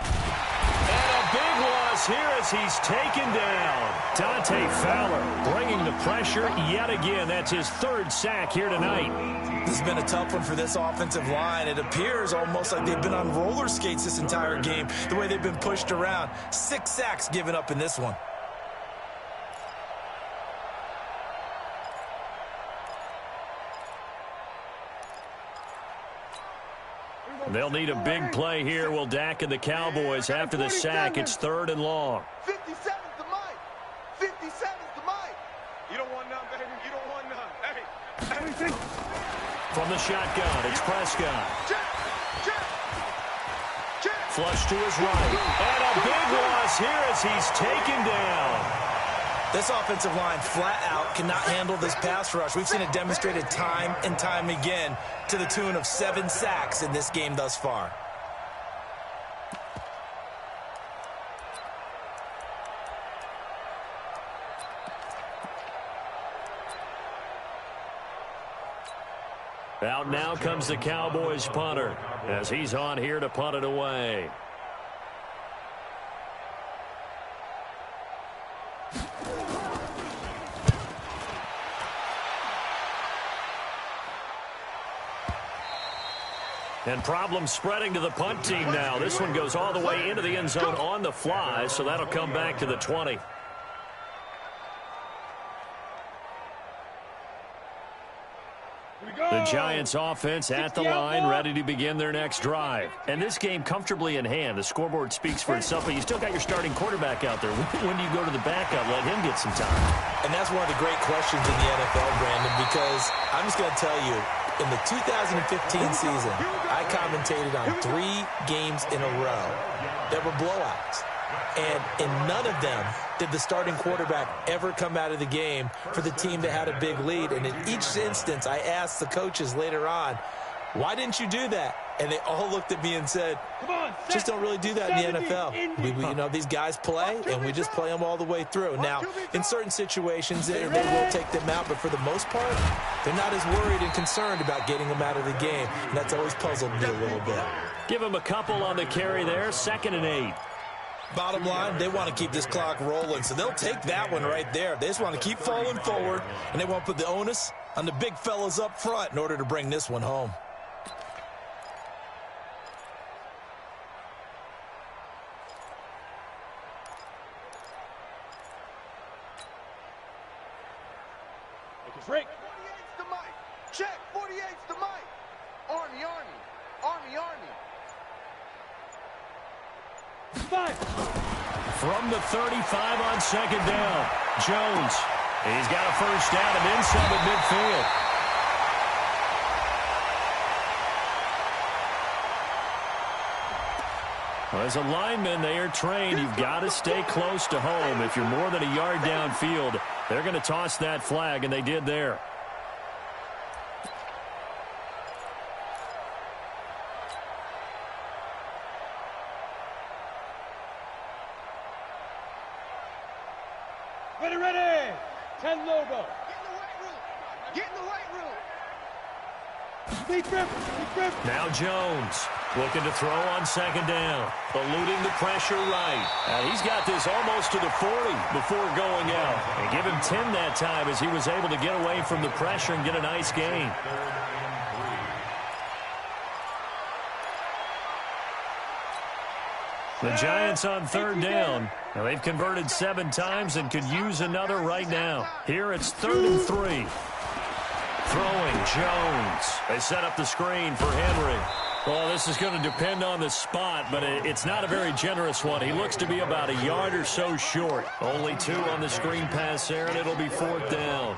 And a big loss here as he's taken down. Dante Fowler bringing the pressure yet again. That's his 3rd sack here tonight. This has been a tough one for this offensive line. It appears almost like they've been on roller skates this entire game, the way they've been pushed around. 6 sacks given up in this one. They'll need a big play here. Will Dak and the Cowboys after the sack. It's 3rd and long. 57's the mic. 57's the mic. You don't want none, baby. You don't want none. Hey. From the shotgun, it's Prescott. Flush to his right. And a big loss here as he's taken down. This offensive line flat out cannot handle this pass rush. We've seen it demonstrated time and time again to the tune of 7 sacks in this game thus far. Out now comes the Cowboys punter as he's on here to punt it away. And problems spreading to the punt team now. This one goes all the way into the end zone on the fly, so that'll come back to the 20. The Giants offense at the line, ready to begin their next drive. And this game comfortably in hand. The scoreboard speaks for itself, but you still got your starting quarterback out there. When do you go to the backup? Let him get some time. And that's one of the great questions in the NFL, Brandon, because I'm just going to tell you, in the 2015 season, I commentated on 3 games in a row that were blowouts. And in none of them did the starting quarterback ever come out of the game for the team that had a big lead. And in each instance, I asked the coaches later on, why didn't you do that? And they all looked at me and said, just don't really do that in the NFL. These guys play, and we just play them all the way through. Now, in certain situations, they will take them out, but for the most part, they're not as worried and concerned about getting them out of the game. And that's always puzzled me a little bit. Give them a couple on the carry there, 2nd and 8. Bottom line, they want to keep this clock rolling, so they'll take that one right there. They just want to keep falling forward, and they want to put the onus on the big fellas up front in order to bring this one home. Break. 48's the mic. Check. 48's the mic. Army, Army. Army, Army. 5. From the 35 on 2nd down. Jones. He's got a first down and then some at midfield. Well, as a lineman, they are trained. You've got to stay close to home. If you're more than a yard downfield, they're going to toss that flag, and they did there. Ready. 10 logo. Get in the right room. Deep grip. Now Jones looking to throw on 2nd down. Eluding the pressure right. He's got this almost to the 40 before going out. And give him 10 that time as he was able to get away from the pressure and get a nice gain. The Giants on 3rd down. Now they've converted 7 times and could use another right now. Here it's 3rd and 3. Throwing Jones. They set up the screen for Henry. Well, this is going to depend on the spot, but it's not a very generous one. He looks to be about a yard or so short. Only 2 on the screen pass there, and it'll be 4th down.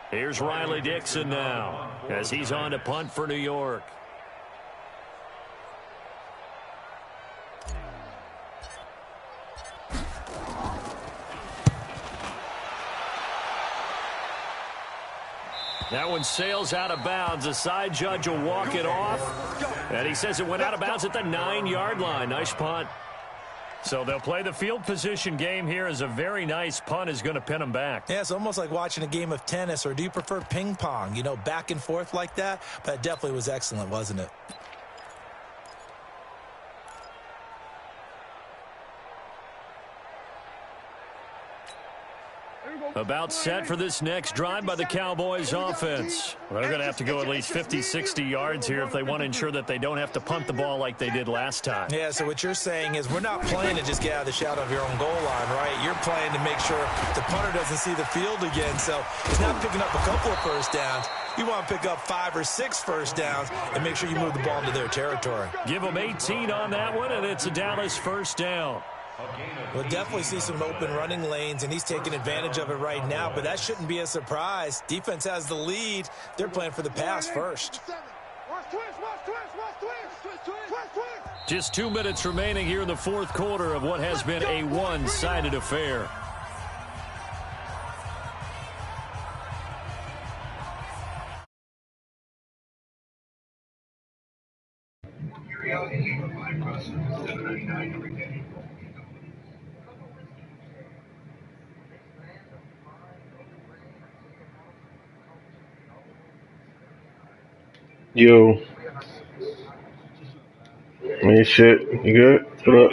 Here's Riley Dixon now as he's on to punt for New York. That one sails out of bounds. The side judge will walk it off. And he says it went out of bounds at the 9-yard line. Nice punt. So they'll play the field position game here as a very nice punt is going to pin them back. Yeah, it's almost like watching a game of tennis, or do you prefer ping pong? You know, back and forth like that? But it definitely was excellent, wasn't it? About set for this next drive by the Cowboys offense. Well, they're going to have to go at least 50, 60 yards here if they want to ensure that they don't have to punt the ball like they did last time. Yeah, so what you're saying is we're not playing to just get out of the shadow of your own goal line, right? You're playing to make sure the punter doesn't see the field again. So he's not picking up a couple of first downs. You want to pick up 5 or 6 first downs and make sure you move the ball into their territory. Give them 18 on that one, and it's a Dallas first down. We'll definitely see some open running lanes, and he's taking advantage of it right now, but that shouldn't be a surprise. Defense has the lead. They're playing for the pass first. Just 2 minutes remaining here in the fourth quarter of what has been a one-sided affair. Yo. Ain't shit. You good? What up?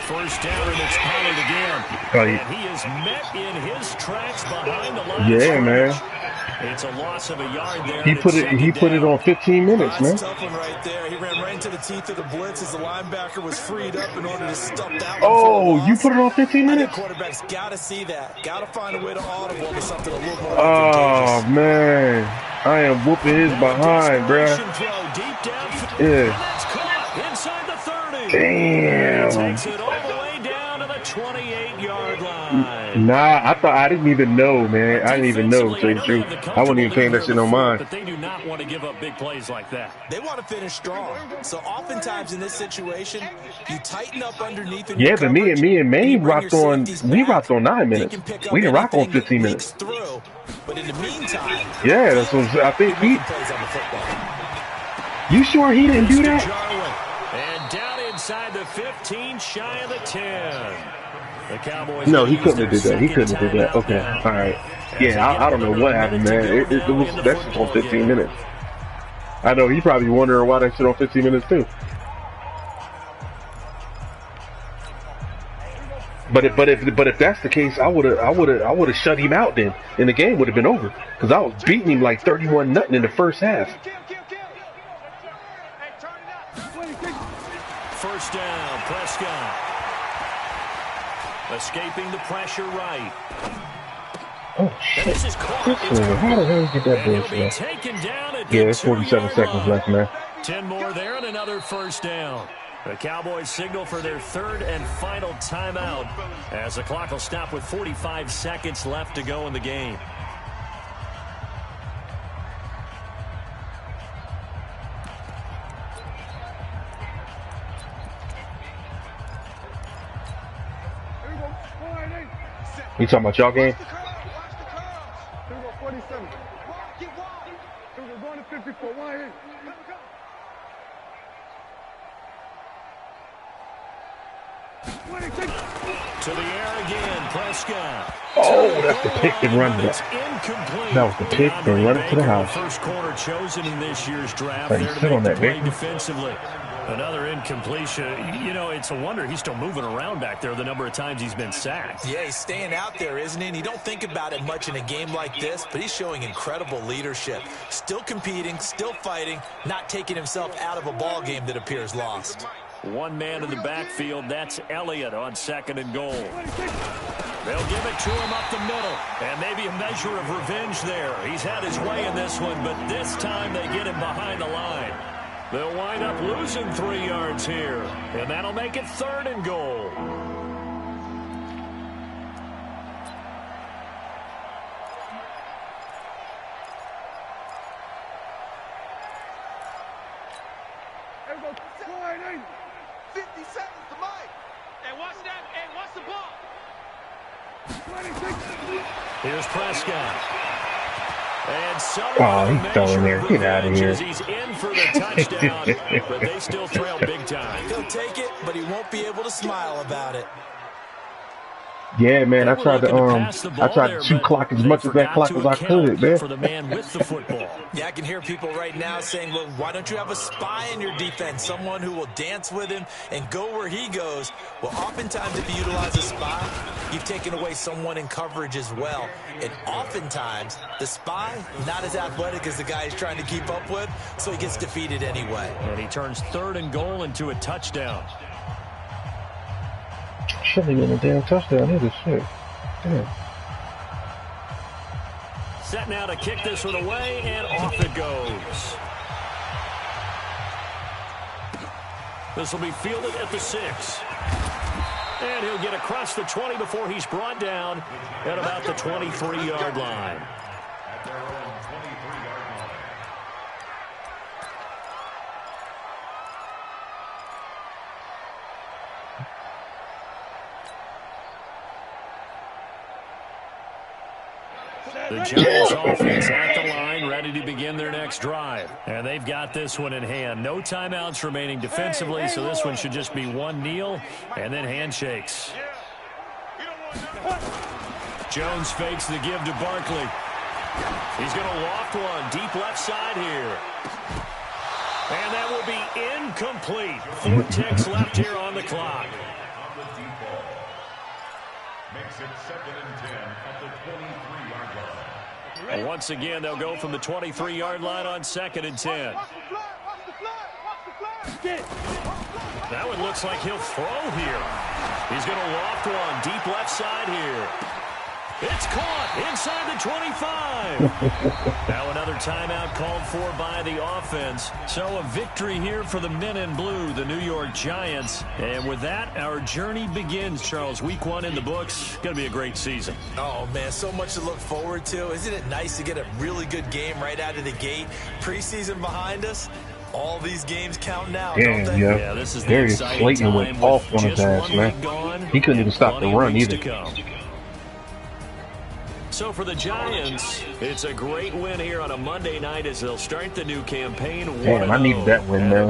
First down, and it's Pollard again. And he is met in his tracks behind the line. Yeah, man. It's a loss of a yard there. He put it on 15 minutes, man. That's a tough one right there. He ran right into the teeth of the blitz as the linebacker was freed up in order to stop that one. Oh, you put it on 15 minutes? Quarterback's got to see that. Got to find a way to audible to something a little more advantageous. Oh, man. I am whooping his behind, bruh. Yeah. Inside the 30. Damn. Takes it all the way down to the 28-yard line. Nah, I didn't even know, man. I didn't even know, to tell you the truth. I wasn't even paying that shit on mine. But they do not want to give up big plays like that. They want to finish strong. So oftentimes in this situation, you tighten up underneath. Yeah, but me and Maine rocked on 9 minutes. We didn't rock on 15 minutes. But in the meantime, yeah, that's what I think. You sure he didn't do that? And down inside the 15, shy of the 10. The Cowboys. No, he couldn't have did that. He couldn't have did that. Okay, all right. Yeah, I don't know what happened, man. It was that's just on 15 minutes. I know he probably wondering why that shit on 15 minutes too. But if that's the case, I would have shut him out then, and the game would have been over because I was beating him like 31-0 in the first half. First down, Prescott. Escaping the pressure right. Oh shit! How the hell did you get that bullshit? Yeah, it's 47 seconds left, man. 10 more there and another first down. The Cowboys signal for their third and final timeout as the clock will stop with 45 seconds left to go in the game. You talking about y'all game? Here we go, 47. Here we go, going to 54. One here. To the air again, Prescott. Oh, that's the pick and run. That was the pick and run it to the house. First corner chosen in this year's draft. There to make the play defensively. Another incompletion. You know, it's a wonder he's still moving around back there the number of times he's been sacked. Yeah, he's staying out there, isn't he? And you don't think about it much in a game like this, but he's showing incredible leadership. Still competing, still fighting, not taking himself out of a ball game that appears lost. One man in the backfield, that's Elliott on second and goal. They'll give it to him up the middle, and maybe a measure of revenge there. He's had his way in this one, but this time they get him behind the line. They'll wind up losing 3 yards here, and that'll make it third and goal. There we go, 50 seconds to Mike. Hey, watch that. Hey, watch the ball. 26. Here's Prescott. And oh, he's throwing there. Get out of here. He's in for the touchdown, but they still trail big time. He'll take it, but he won't be able to smile about it. Yeah, man, I tried to shoot clock as much as that clock as I could, man. For the man with the football. Yeah, I can hear people right now saying, well, why don't you have a spy in your defense, someone who will dance with him and go where he goes? Well, oftentimes if you utilize a spy, you've taken away someone in coverage as well. And oftentimes, the spy, not as athletic as the guy he's trying to keep up with, so he gets defeated anyway. And he turns third and goal into a touchdown. Shouldn't have been a damn touchdown either, shit. Damn. Set now to kick this one away, and off it goes. This will be fielded at the 6. And he'll get across the 20 before he's brought down at about the 23-yard line. At their own 23-yard line. The Giants offense at the line, ready to begin their next drive. And they've got this one in hand. No timeouts remaining defensively, so this one should just be one kneel and then handshakes. Jones fakes the give to Barkley. He's going to loft one deep left side here. And that will be incomplete. 4 ticks left here on the clock. Makes it 2nd and 10 at the 23-yard line. And once again, they'll go from the 23-yard line on 2nd and 10. That one looks like he'll throw here. He's going to loft one deep left side here. It's caught inside the 25. Now another timeout called for by the offense. So a victory here for the men in blue, the New York Giants. And with that, our journey begins, Charles. Week 1 in the books. Going to be a great season. Oh, man, so much to look forward to. Isn't it nice to get a really good game right out of the gate? Preseason behind us. All these games count now, don't they? Yeah, this is the Darius exciting Slayton time went off with on his just ass, one man. week gone He couldn't even and stop the plenty run weeks either. to come. So for the Giants, it's a great win here on a Monday night as they'll start the new campaign. Damn, I needed that win, man.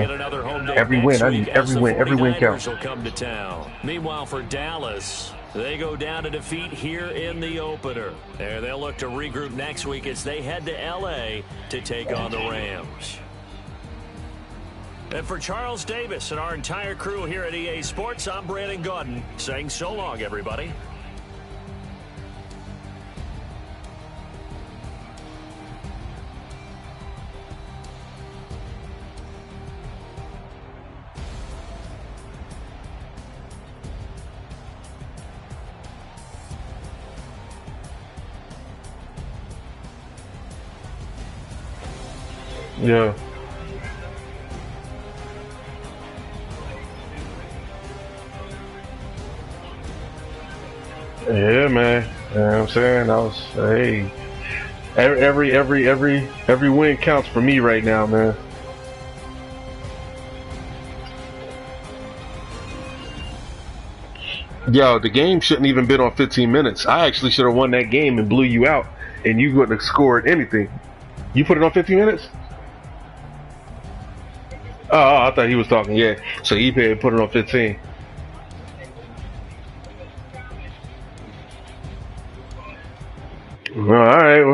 Every win, I need every win. Every win counts. Will come to town. Meanwhile, for Dallas, they go down to defeat here in the opener. And they'll look to regroup next week as they head to L.A. to take on the Rams. And for Charles Davis and our entire crew here at EA Sports, I'm Brandon Gaudin saying so long, everybody. Yeah. Yeah, man. You know what I'm saying? Hey, every win counts for me right now, man. Yo, the game shouldn't even been on 15 minutes. I actually should have won that game and blew you out, and you wouldn't have scored anything. You put it on 15 minutes? Oh, I thought he was talking. Yeah, so he put it on 15. All right. Well.